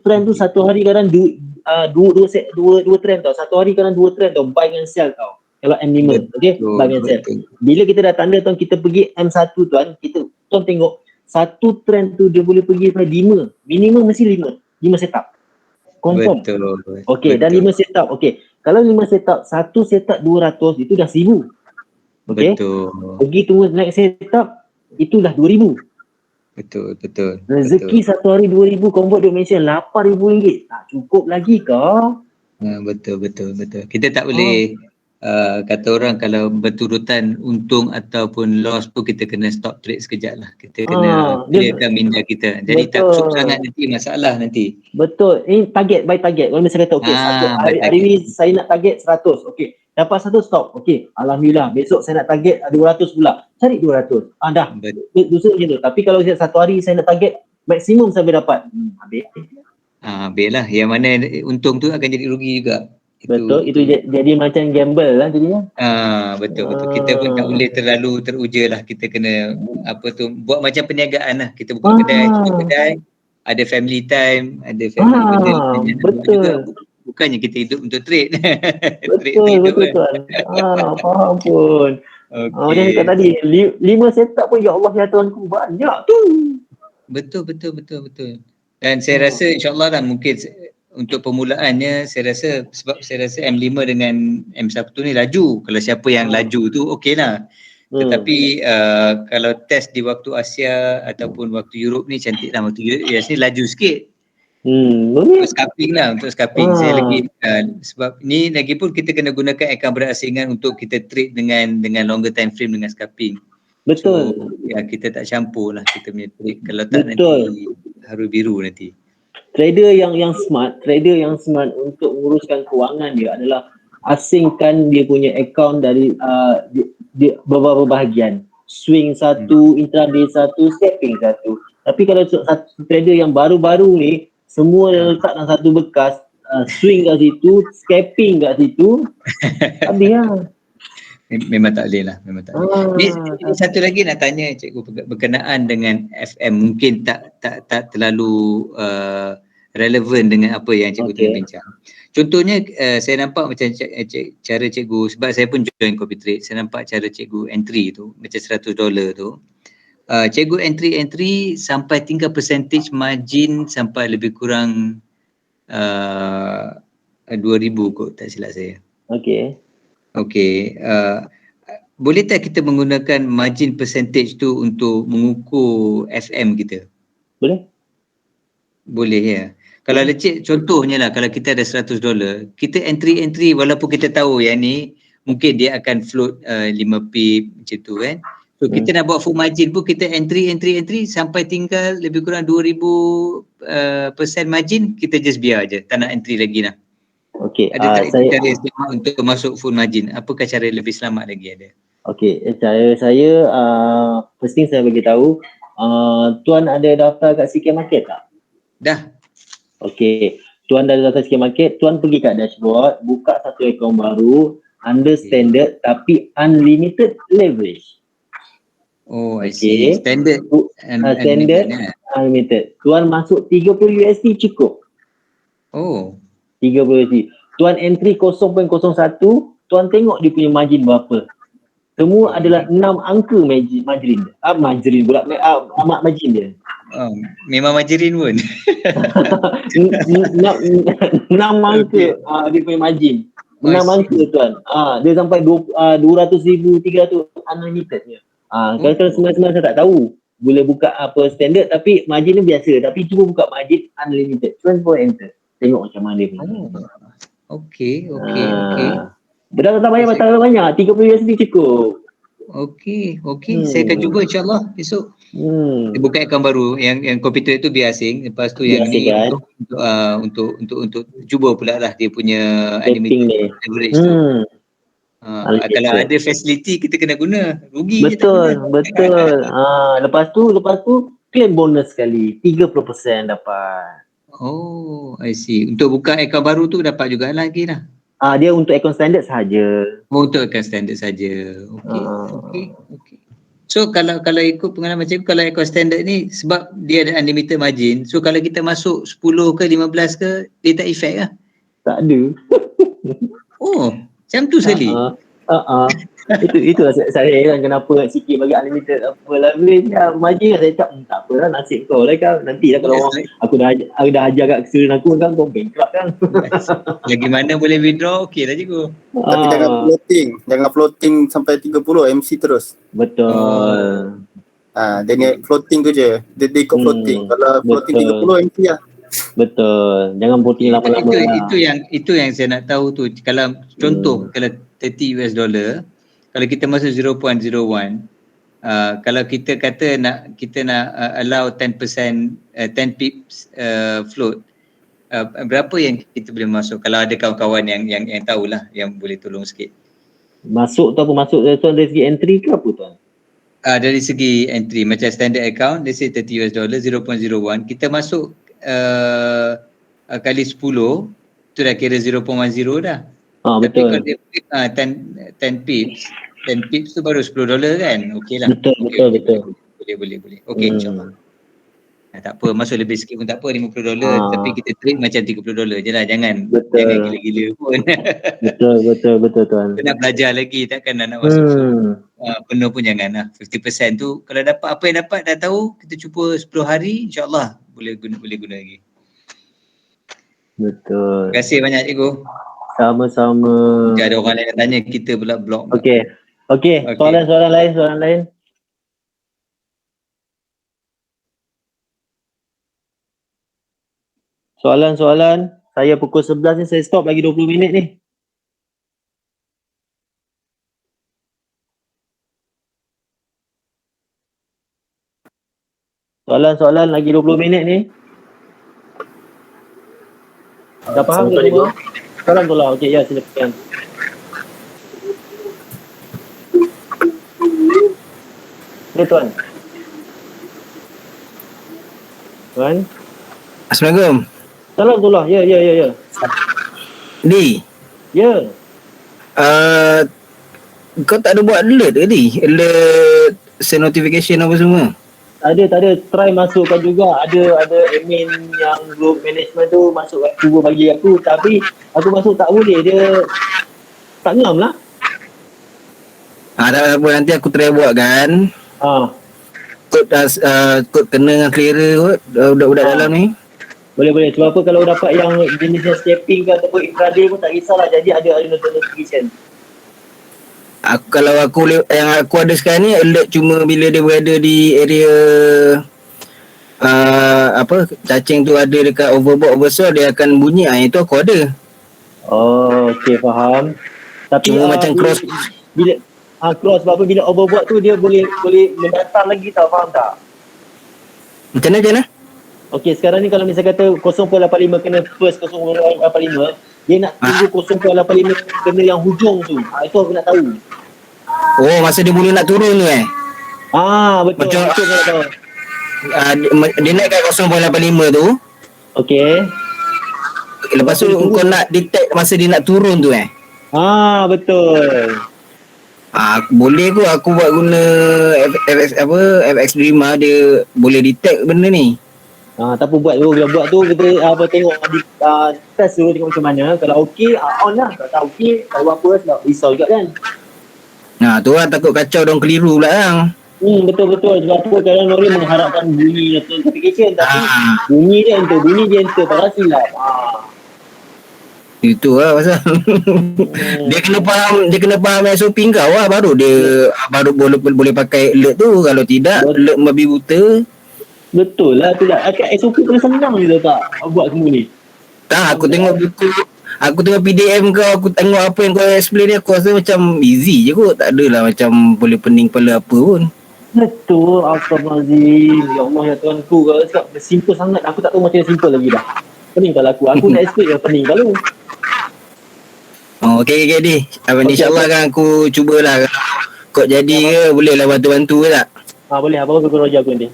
trend tu satu hari kadang dua trend tau. Satu hari kadang dua trend tau, buy and sell tau. Kalau M5, buy and sell. Bila kita dah tanda tuan kita pergi M1 tuan, tuan tengok satu trend tu dia boleh pergi sampai 5. Minimum mesti 5 setup. Confirm. Betul. Dan 5 setup. Kalau 5 setup, satu setup 200 itu dah 1,000. Betul. Pergi tunggu next setup itu dah 2,000. Betul. Rezeki satu hari 2,000 convert dimension RM8,000. Tak cukup lagi ke? Betul. Kita tak boleh kata orang kalau berturutan untung ataupun loss tu kita kena stop trade sekejap lah. Kita kena clearkan minda kita. Jadi taksub sangat nanti masalah nanti. Betul. Ini target by target. Kalau misalnya kata hari ni saya nak target 100. Dapat 100 stop. Alhamdulillah. Besok saya nak target 200 pula. Cari 200. Dah. Dosa macam tu. Tapi kalau satu hari saya nak target maksimum sampai dapat. Habis. Habis lah. Yang mana untung tu akan jadi rugi juga. Betul, itu jadi macam gamble lah jadinya. Betul. Kita pun tak boleh terlalu teruja lah. Kita kena buat macam perniagaan lah. Kita buka kedai, ada family time, ada family benda. Betul. Bukannya kita hidup untuk trade. Betul. Faham pun. Macam cakap tadi, 5 setup pun ya Allah ya Tuhanku banyak tu. Betul. Dan saya rasa insyaAllah lah mungkin untuk permulaannya saya rasa M5 dengan M1 ni laju. Kalau siapa yang laju tu okey lah. Tetapi kalau test di waktu Asia ataupun waktu Europe ni cantik lah. Waktu US ni laju sikit. Untuk scalping saya lagi sebab ni lagi pun kita kena gunakan akaun berasingan untuk kita trade dengan longer time frame dengan scalping. Betul. So, kita tak campur lah kita punya trade. Kalau tak nanti haru biru nanti. Trader yang smart untuk menguruskan kewangan dia adalah asingkan dia punya akaun dari beberapa bahagian. Swing satu, intraday satu, scalping satu. Tapi kalau satu trader yang baru-baru ni semua letak dalam satu bekas, swing kat situ, scalping kat situ, habis lah. Memang tak boleh lah. Ni satu lagi nak tanya cikgu berkenaan dengan FM, mungkin tak terlalu relevan dengan apa yang cikgu tengah bincang. Contohnya saya nampak macam cara cikgu, sebab saya pun join copy trade, saya nampak cara cikgu entry tu macam $100 tu. Cikgu entry sampai tinggal percentage margin sampai lebih kurang 2,000 kot tak silap saya. Boleh tak kita menggunakan margin percentage tu untuk mengukur FM kita? Boleh ya. Kalau leceh contohnya lah, kalau kita ada $100, kita entry walaupun kita tahu yang ni mungkin dia akan float 5 pip macam tu kan. So kita nak buat full margin pun kita entry sampai tinggal lebih kurang 2,000% margin, kita just biar je, tak nak entry lagi lah. Ada tak cara selamat untuk masuk full margin? Apakah cara lebih selamat lagi ada? Cara saya first thing saya bagi tahu, tuan ada daftar kat CK Market tak? Dah. Tuan dah daftar CK Market, tuan pergi kat dashboard, buka satu akaun baru under standard tapi unlimited leverage. I see. Standard unlimited. Tuan masuk $30 cukup. 30 USD. Tuan entry 0.01, tuan tengok dia punya margin berapa. Semua adalah 6 angka margin. Margin dia. Memang margin pun. 6 angka dia punya margin. Menang mangsa tuan. Dia sampai 200,000, 300 unlimitednya. Kalau semasa saya tak tahu. Boleh buka apa standard tapi margin ni biasa. Tapi cuba buka margin unlimited. Tuan pun enter. Tengok macam mana dia. Okey. Dah tak payah banyak. 30 USD cukup. Okey. Saya akan cuba insyaAllah besok. Dia buka akaun baru yang komputer tu biar asing. Lepas tu yang ni kan? untuk cuba pula lah dia punya Setting ni. average tu. Kalau ada facility kita kena guna. Rugi je tak guna. Betul. Lepas tu claim bonus sekali. 30% dapat. Oh, I see. Untuk buka akaun baru tu dapat juga lagi lah. Dia untuk akaun standard sahaja. Untuk akaun standard saja. Okey. So kalau ikut pengalaman cikgu, kalau akaun standard ni sebab dia ada unlimited margin, so kalau kita masuk 10 ke 15 ke, dia tak effect lah? Tak ada. Oh, macam tu sekali? Itu saya heran kenapa sikit bagi unlimited apalah. Margin saya cakap tak apalah, nasib kau lah kan. Nanti lah kalau aku dah ajar kat student aku kan, kau bankrupt kan. Lagi mana boleh withdraw, okey lah cikgu. Tapi jangan floating sampai 30 MC terus. Betul. Dia ni floating tu je. Dia ikut floating. Kalau floating 30 MC lah. Betul. Jangan floating lama-lama lah. Itu yang saya nak tahu tu. Kalau contoh kalau $30 kalau kita masuk 0.01, kalau kita kata kita nak allow 10% 10 pips float, berapa yang kita boleh masuk? Kalau ada kawan-kawan yang tahulah, yang boleh tolong sikit. Masuk tu apa? Masuk tuan dari segi entry ke apa tuan? Dari segi entry, macam standard account, let's say $30, 0.01, kita masuk kali 10, tu dah kira 0.10 dah. Tapi betul. kalau dia 10 pips tu baru $10 kan? Okey lah. Betul. Boleh. Okey, insyaAllah. Tak apa, masuk lebih sikit pun tak apa, $50, tapi kita trade macam $30 je lah. Jangan gila-gila pun. Betul tuan. Kita nak belajar lagi, takkan nak masuk penuh pun jangan lah. 50% tu, kalau dapat apa yang dapat dah tahu, kita cuba 10 hari, insyaAllah boleh guna lagi. Betul. Terima kasih banyak cikgu. Sama-sama. Jika ada orang lain yang tanya, kita pula blog. Okey. Soalan lain. Soalan. Saya pukul 11 ni saya stop lagi 20 minit ni. Soalan lagi 20 minit ni. Dah faham ke semua? Salam tu lah. Okey, ya silakan. Ni tuan. Assalamualaikum. Salam tu lah. Ya. Di. Ya. Kau tak ada buat alert ke Di? Alert send notification apa semua? Tak ada. Try masukkan juga. Ada admin yang group management tu masuk cuba bagi aku. Tapi aku masuk tak boleh. Dia tak ngam lah. Tak apa. Nanti aku try buat kan. Kod kena dengan clearer kot. Budak-budak dalam ni. Boleh. Sebab apa kalau dapat yang jenisnya stepping ke ataupun intraday pun tak kisahlah. Jadi ada notification. Kalau yang aku ada sekarang ni alert cuma bila dia berada di area cacing tu ada dekat overboard oversaw, dia akan bunyi. Itu aku ada. Okey, faham. Tapi cuma macam cross bila cross sebab apa bila overboard tu dia boleh mendatang lagi tau, faham tak? Macam mana? Okey, sekarang ni kalau misalnya kata 0.85 kena first 0.85, dia nak tunggu 0.85 kena yang hujung tu. Itu aku nak tahu. Masa dia mula nak turun tu betul. Macam betul nak tahu. Dia naik kat 0.85 tu. Okey. Lepas tu kau nak detect masa dia nak turun tu betul. Boleh kot aku buat guna FX Dreamer, dia boleh detect benda ni. Tak apa, buat dulu. Bila buat tu kita tengok test dulu tengok macam mana. Kalau okey on lah. Kalau tak okey kalau apa sebab risau juga kan. Tu lah takut kacau dong keliru pula kan. Betul. Sebab tu kadang orang mengharapkan bunyi notification tapi bunyi dia enter tak silap. Itu lah pasal. Dia kena faham SOP kau lah, baru baru boleh pakai alert tu. Kalau tidak, alert membabi buta. Betul lah tu lah. SOP tu senang je tak buat semua ni. Tak, aku tengok buku, aku tengok PDF kau, aku tengok apa yang kau explain ni, aku rasa macam easy je kot. Tak adalah macam boleh pening kepala apa pun. Betul, Astagfirullahaladzim. Ya Allah, ya Tuhanku. Kalau cakap simple sangat, aku tak tahu macam simple lagi dah. Pening kepala aku. Aku nak explain yang pening kepala. Oh, okey di. InsyaAllah kan aku cubalah. Kau jadi ke, boleh lah bantu-bantu ke tak? Boleh. Apa-apa aku roja aku nanti.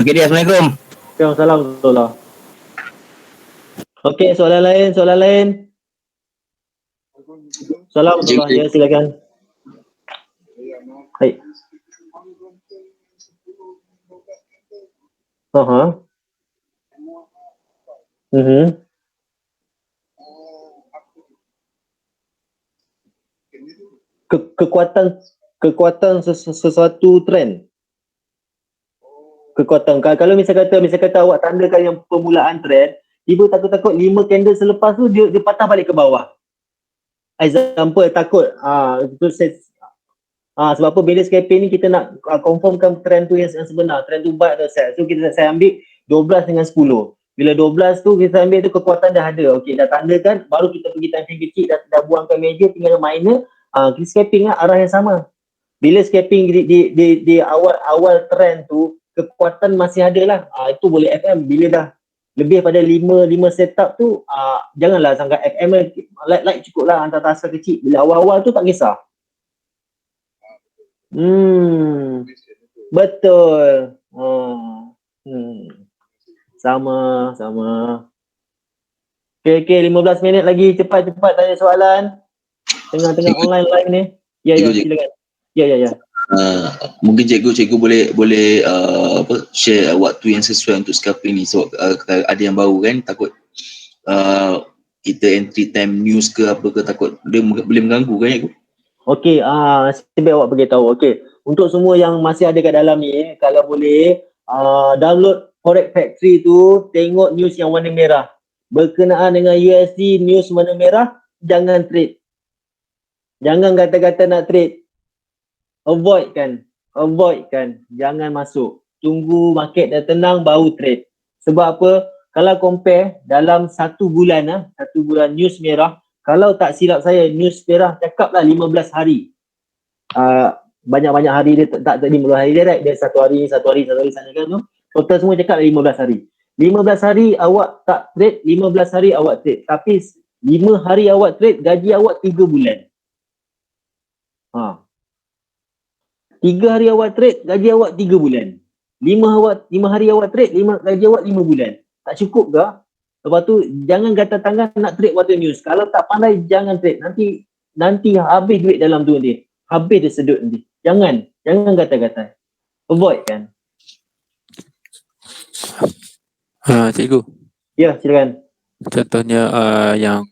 Okey di, Assalamualaikum. Assalamualaikum. Okey, soalan lain. Assalamualaikum. Ya, silakan. Hai. Kekuatan sesuatu trend. Kekuatan. Kalau misal kata awak tandakan yang permulaan trend, tiba takut-takut 5 candle selepas tu dia patah balik ke bawah. Example takut sebab apa bila scalping ni kita nak confirmkan trend tu yang sebenar, trend tu buy atau sell. So saya ambil 12 dengan 10. Bila 12 tu kita ambil tu kekuatan dah ada. Okey, dah tandakan, baru kita pergi time frame kecil, dah buangkan meja, tinggal minor, kita scalping lah arah yang sama. Bila scalping di awal trend tu, kekuatan masih ada lah. Itu boleh FM. Bila dah lebih pada 5 setup tu, janganlah sangat FM like cukup lah antara task kecil. Bila awal-awal tu tak kisah. Betul. Sama. Okay, 15 minit lagi. Cepat tanya soalan. Tengah online live ni. Ya, silakan. Ya. Mungkin cikgu boleh share waktu yang sesuai untuk scalping ni. So ada yang baru kan, takut kita entry time news ke apa ke, takut dia boleh mengganggu kan cikgu? Okey, sebab awak beritahu. Okey, untuk semua yang masih ada kat dalam ni, kalau boleh download Forex Factory tu, tengok news yang warna merah. Berkenaan dengan USD news warna merah, jangan trade. Jangan kata-kata nak trade. Avoid kan. Jangan masuk. Tunggu market dah tenang baru trade. Sebab apa? Kalau compare dalam 1 bulan news merah, kalau tak silap saya news merah cakaplah 15 hari. Banyak-banyak hari dia tak 15 hari dia, right? Dia satu hari sana kan tu. Total semua cakap 15 hari. 15 hari awak tak trade, 15 hari awak trade. Tapi 5 hari awak trade, gaji awak 3 bulan. 3 hari awak trade, gaji awak 3 bulan. 5 hari awak trade, gaji awak 5 bulan. Tak cukup ke? Lepas tu jangan gata tangan nak trade water news. Kalau tak pandai jangan trade. Nanti habis duit dalam tu nanti. Habis dia sedut nanti. Jangan gata-gata. Avoid kan. Cikgu. Ya, silakan. Contohnya yang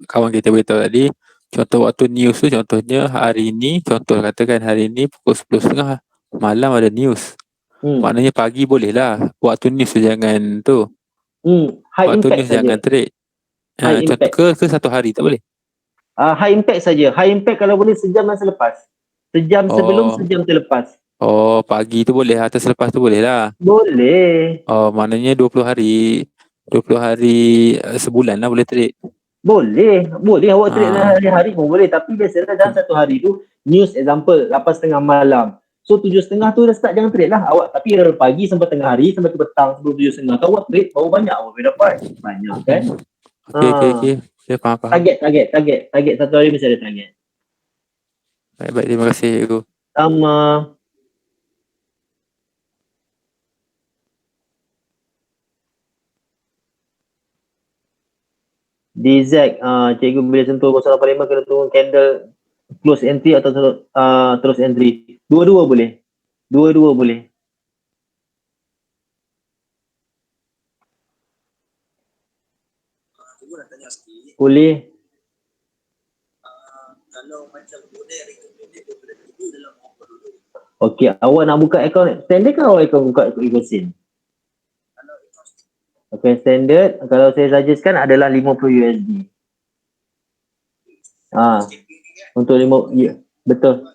kawan kita beritahu tadi, contoh waktu news tu, contohnya hari ni, contoh katakan hari ni pukul 10.30 malam ada news. Maknanya pagi boleh lah. Waktu news tu jangan tu. Waktu news saja. jangan trade. Contoh ke 1 hari tak boleh? High impact saja. High impact kalau boleh sejam masa lepas. Sejam sebelum, sejam terlepas. Pagi tu boleh, atau selepas tu boleh lah. Boleh. Maknanya 20 hari sebulan lah boleh trade. Boleh awak trade hari-hari pun boleh, tapi biasalah dalam 1 hari tu news example 8.30 malam. So 7.30 tu dah start, jangan trade lah awak. Tapi dari pagi sampai tengah hari, sampai ke petang sebelum 7.30 tu awak trade, baru banyak awak boleh dapat. Banyak kan. Okey. Saya faham. Target 1 hari mesti ada target. Baik, terima kasih cikgu. Sama. DZ, cikgu bila sentuh 0.85 kena tunggu candle close entry atau terus entry. Dua-dua boleh. Cikgu nak tanya sikit. Boleh. Kalau macam boleh recommended daripada cikgu dalam offer dulu. Okey, awak nak buka akaun standard ke awak buka akaun SIM? Kalau account Token standard kalau saya suggestkan adalah 50 USD. Untuk 5, ya, betul.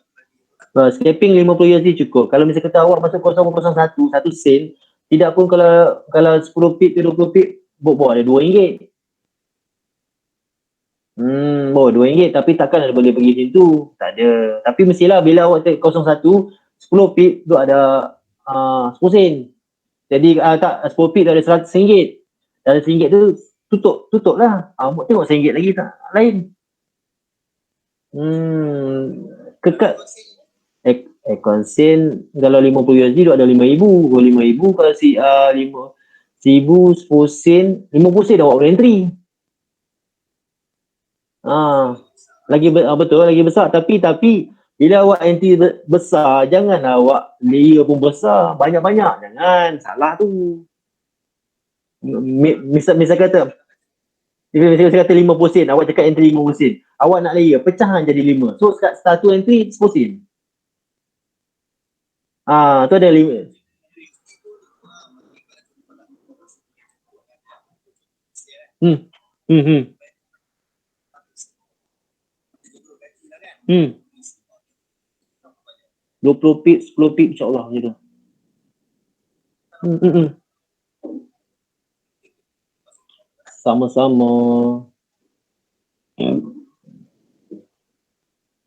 Scalping 50 USD cukup. Kalau misalnya kata awak masuk 0.01 1 sen, tidak pun kalau 10 pip ke 20 pip bawa ada RM2. RM2 tapi takkan ada boleh pergi macam tu. Tak ada. Tapi mestilah bila awak take 01 10 pip tu ada 10 sen. Jadi tak 10 pip tu ada RM100. Dan RM100 tu tutup lah. Awak tengok RM1 lagi tak lain. Kekal Konsen kalau 50 USD tu ada 5,000. Kalau 5,000 kalau 1,000 10 sen 50 sen dah awak boleh entry. Lagi betul lagi besar tapi bila awak entry besar jangan awak layer pun besar banyak-banyak, jangan, salah tu. Misal kata 50 sen, awak cakap entry 50 sen, awak nak layer pecahan jadi 5, so satu entry 10 sen. Tu ada limit. Hmm. 20 pip, 10 pip insyaAllah macam tu. Sama-sama.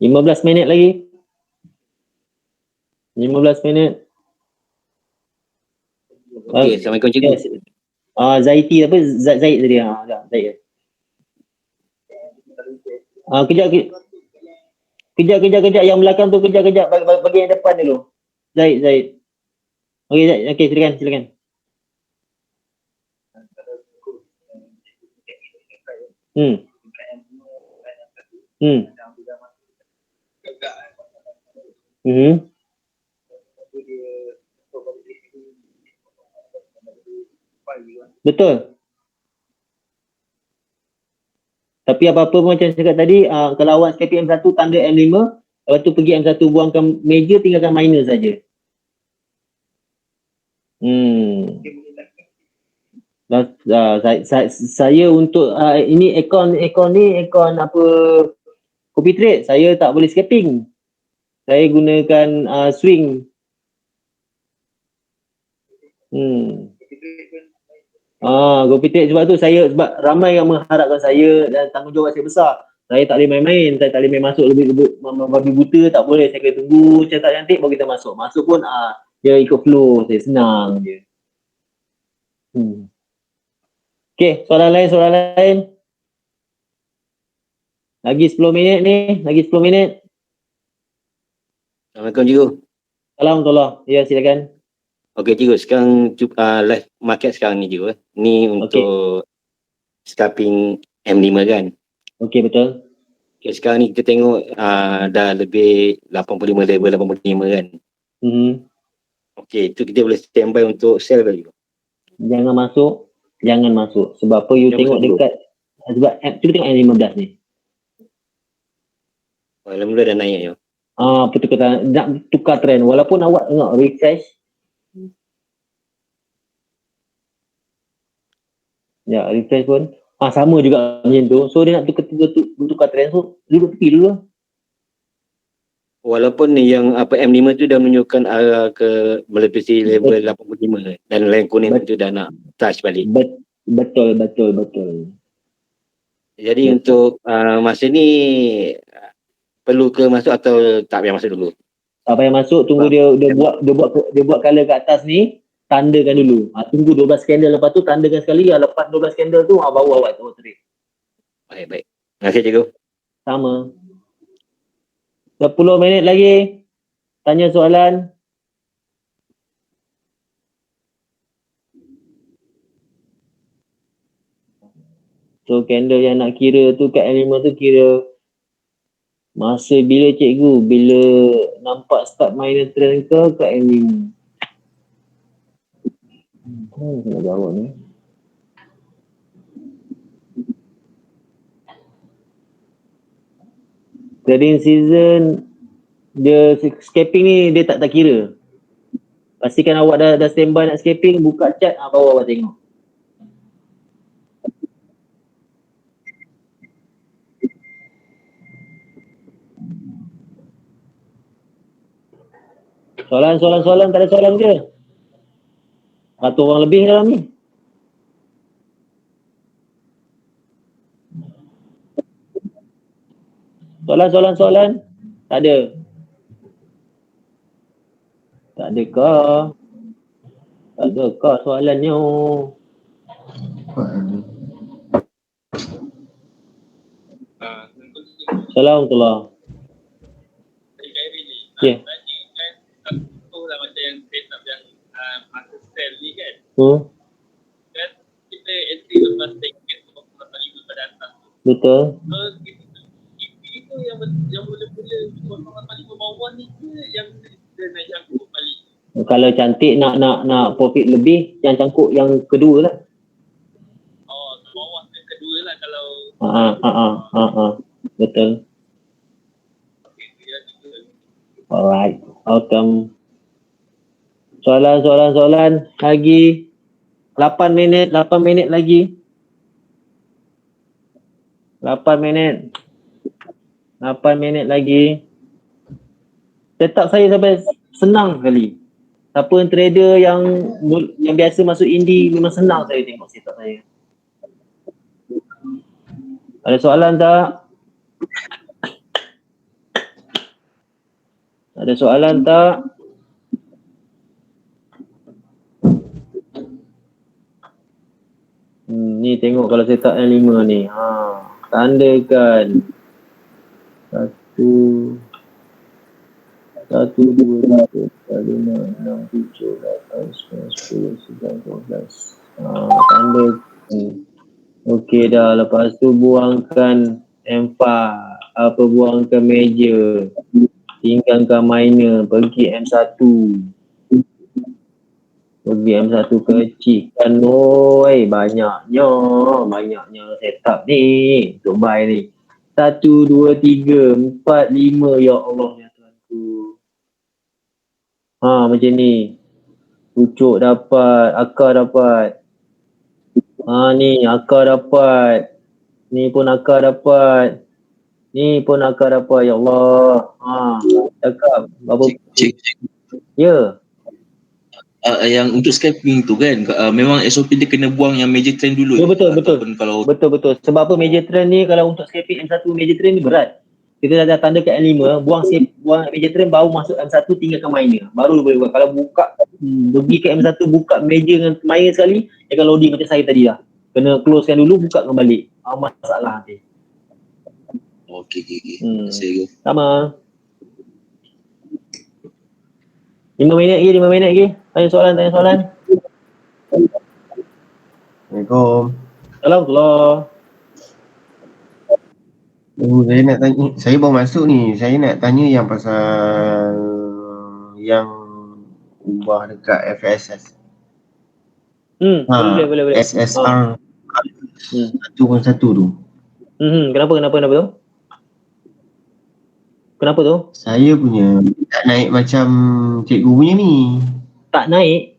15 minit lagi. 15 minit. Okey, Assalamualaikum cikgu. Zaiti apa? Zaid tadi. Zaid. Kejap yang belakang tu kejap bagi yang depan dulu. Zaid. Okey Zaid, okey silakan. Betul. Tapi apa-apa pun macam saya cakap tadi, kalau awak scalping M1 tanda M5, lepas tu pergi M1 buangkan major, tinggalkan minor saja. Saya untuk ini account apa copy trade, saya tak boleh scalping. Saya gunakan swing. Copy trade sebab tu sebab ramai yang mengharapkan saya dan tanggungjawab saya besar. Saya tak boleh main-main, saya tak boleh main masuk lebih babi buta, tak boleh. Saya kena tunggu cantik baru kita masuk. Masuk pun dia ikut flow, saya senang je. Okay, soalan lain. Lagi 10 minit ni, Assalamualaikum cikgu. Alhamdulillah. Ya, silakan. Okey cikgu, sekarang live market sekarang ni cikgu. Ni untuk scalping M5 kan? Okey, betul. Okey, sekarang ni kita tengok dah lebih 85 level 85 kan? Okey, itu kita boleh standby untuk sell ke cikgu? Jangan masuk. Sebab apa you tengok dekat sebab cuba tengok M15 ni. Alhamdulillah dah naik je. Nak tukar trend walaupun awak tengok refresh. Ya, refresh pun sama juga macam tu. So dia nak tukar trend, so duduk tepi dulu. Walaupun yang M5 tu dah menunjukkan arah ke melepasi level 85 dan line kuning tu dah nak touch balik. Betul. Jadi untuk masa ni perlu ke masuk atau tak payah masuk dulu? Tak payah masuk, tunggu dia buat color kat atas ni, tandakan dulu. Tunggu 12 candle, lepas tu tandakan sekali, lepas 12 candle tu baru awak trade. Baik. Terima kasih cikgu. Sama. 10 minit lagi. Tanya soalan. So candle yang nak kira tu kat M5 tu kira masa bila cikgu, bila nampak start minor trend ke kat M5. Nak jawab ni. Trading season, dia scalping ni dia tak kira. Pastikan awak dah standby nak scalping, buka chart, baru awak tengok. Soalan, tak ada soalan ke? 100 orang lebih dalam ni. Soalan. Tak ada. Tak ada kah soalannya? Assalamualaikum. Ya. Macam yang setup yang masa sel ni kan. Kan kita entry lepas tiket 0.85 pada atas. Betul. Itu yang mula-mula 0.85 bawah ni ke yang kita nak jangkut balik? Kalau cantik nak profit lebih, yang cangkuk yang kedua lah. Oh, bawah ke kedua lah kalau. Betul. Alright, welcome. Soalan lagi. 8 minit lagi. 8 minit lagi. Setup saya sampai senang sekali. Siapa yang trader yang biasa masuk indie, memang senang saya tengok setup saya. Ada soalan tak? Ada soalan tak? Ni tengok kalau setup yang 5 ni. Tandakan. 1 2 3 4 5 6 7 8 9 10 11. Tanda. Okey dah. Lepas tu buangkan M4. Buangkan meja. Tinggalkan minor. Pergi M1. Kecilkan. Banyaknya setup ni. Untuk buy ni. 1, 2, 3, 4, 5. Ya Allah ya Tuhanku. Macam ni. Pucuk dapat. Akar dapat. Ni akar dapat. Ni pun akar dapat. Ya Allah. Cakap. Cik. Ya. Yang untuk scalping tu kan, memang SOP dia kena buang yang major trend dulu. Betul. Betul. Sebab apa major trend ni, kalau untuk scalping M1 major trend ni berat. Kita dah tanda kat M5, buang major trend, baru masuk M1, tinggalkan minor. Baru boleh buat. Kalau buka, pergi ke M1, buka major dengan minor sekali, dia akan loading macam saya tadi lah. Kena closekan dulu, bukakan balik. Masalah nanti. Okey. Terima kasih. Sama. 5 minit lagi. Tanya soalan. Assalamualaikum. Assalamualaikum. Saya nak tanya, saya baru masuk ni. Saya nak tanya yang pasal yang ubah dekat FSS. Boleh. SSR 1.1 tu. Kenapa tu? Kenapa tu? Saya punya tak naik macam cikgu punya ni. Tak naik?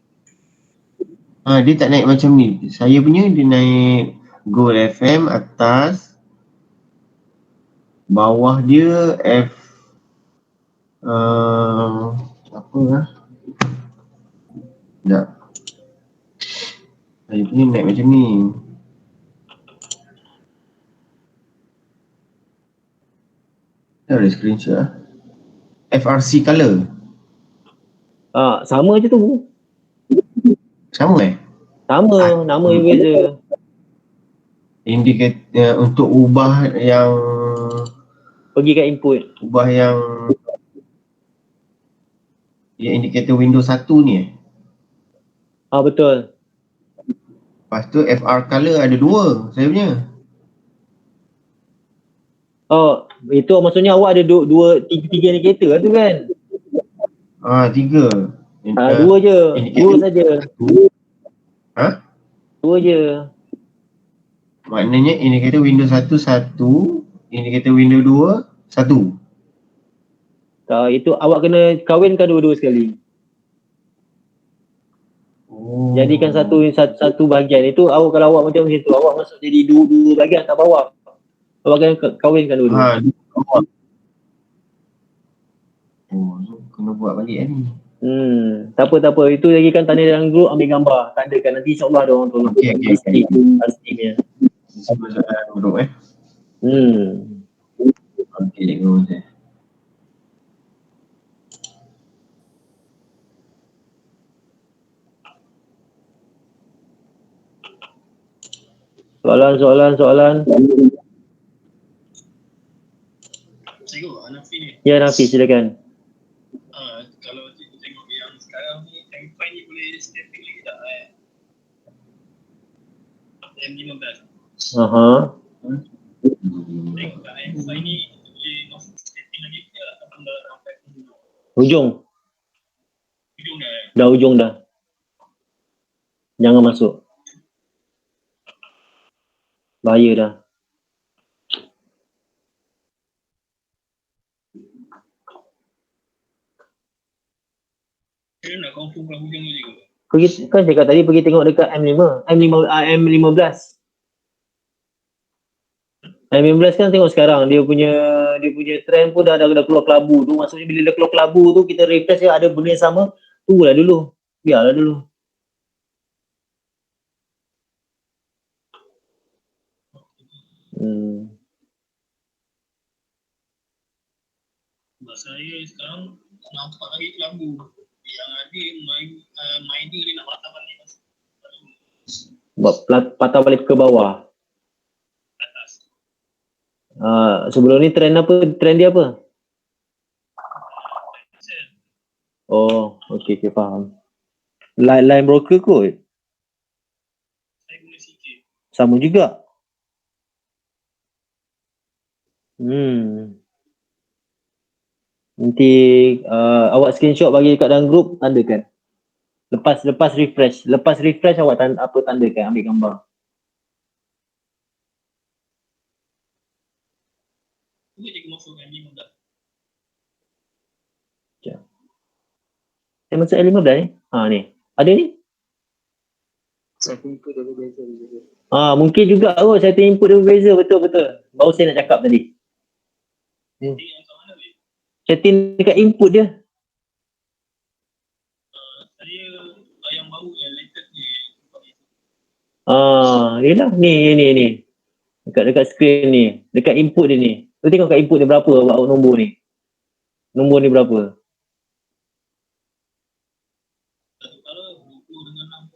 Dia tak naik macam ni. Saya punya dia naik Gold FM atas, bawah dia apa lah? Sekejap. Saya punya naik macam ni. Ada screenshot lah. FRC color. Sama je tu. Sama Sama, nama yang beza. Indikator untuk ubah yang pergi kat input. Ubah yang indikator Windows 1 ni betul. Lepas tu FR color ada 2 saya punya. Itu maksudnya awak ada tiga indikator lah tu kan? 3. 2 je. 2 saja. 2 je. Maknanya indikator Windows 1 1, indikator Windows 2 1. Itu awak kena kawinkan dua-dua sekali. Jadikan satu bahagian. Itu kalau awak macam tu, awak masuk jadi dua bahagian kat bawah. Awak kena kawinkan dua-dua. Kena buat balik ni. Tak apa. Itu lagi kan tanda dalam grup, ambil gambar. Tandakan nanti insyaAllah ada orang tolong. Okay. Pastinya. Soalan grup Okay, cikgu. Soalan. Cikgu, Hanafi ni. Ya, Nafi, silakan. Kalau cikgu tengok yang sekarang ni, M5 ni boleh stepping lagi tak? M15. Tengok kat M5 ni, boleh masuk stepping lagi ke ataupun dah sampai Hujung dah? Dah hujung dah. Jangan masuk. Bahaya dah. Saya nak confirm kat hujung tu cikgu. Kan cakap tadi pergi tengok dekat M15. M15 kan tengok sekarang dia punya trend pun dah keluar kelabu tu. Maksudnya bila dah keluar kelabu tu kita refresh dia ada benda yang sama, tunggulah dulu. Biarlah dulu. Sebab saya sekarang nampak lagi kelabu. Yang ada mining dia nak patah balik. Patah balik ke bawah. Sebelum ni trend dia apa? Oh, okey, faham. Line broker kot. Saya guna CK. Sama juga. Nanti awak screenshot bagi kat dalam grup, tandakan. Lepas refresh awak tandakan, ambil gambar. Cuba cikgu masukkan M15. Saya masuk L15 ni? Ni. Ada ni? Mungkin juga kot saya input dia berbeza, betul. Baru saya nak cakap tadi. Setting dekat input dia. Saya yang baru yang latest ni. Yelah, ni. Dekat screen ni, dekat input dia ni. Tu tengok kat input dia berapa awak nombor ni. Nombor ni berapa? Kalau 20 dengan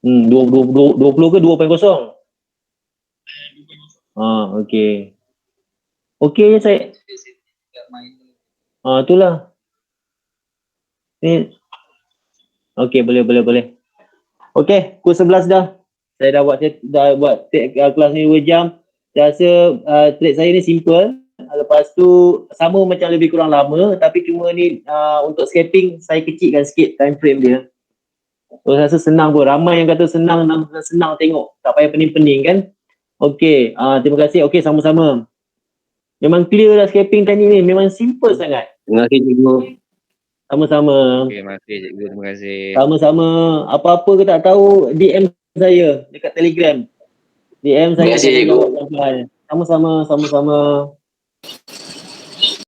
6. 20 ke 2.0? 2.0. Okey. Okey je saya. Itulah. Ni. Okey, boleh. Okey, pukul 11 dah. Saya dah buat kelas ni 2 jam. Saya rasa trade saya ni simple. Lepas tu sama macam lebih kurang lama, tapi cuma ni untuk scalping saya kecilkan sikit time frame dia. So, saya rasa senang pun. Ramai yang kata senang tengok. Tak payah pening-pening kan. Okey, terima kasih. Okey, sama-sama. Memang clear lah scalping tadi ni. Memang simple sangat. Terima kasih cikgu. Sama-sama. Terima kasih cikgu, terima kasih. Sama-sama. Apa-apa ke tak tahu, DM saya dekat Telegram. DM saya. Terima kasih cikgu. Sama-sama.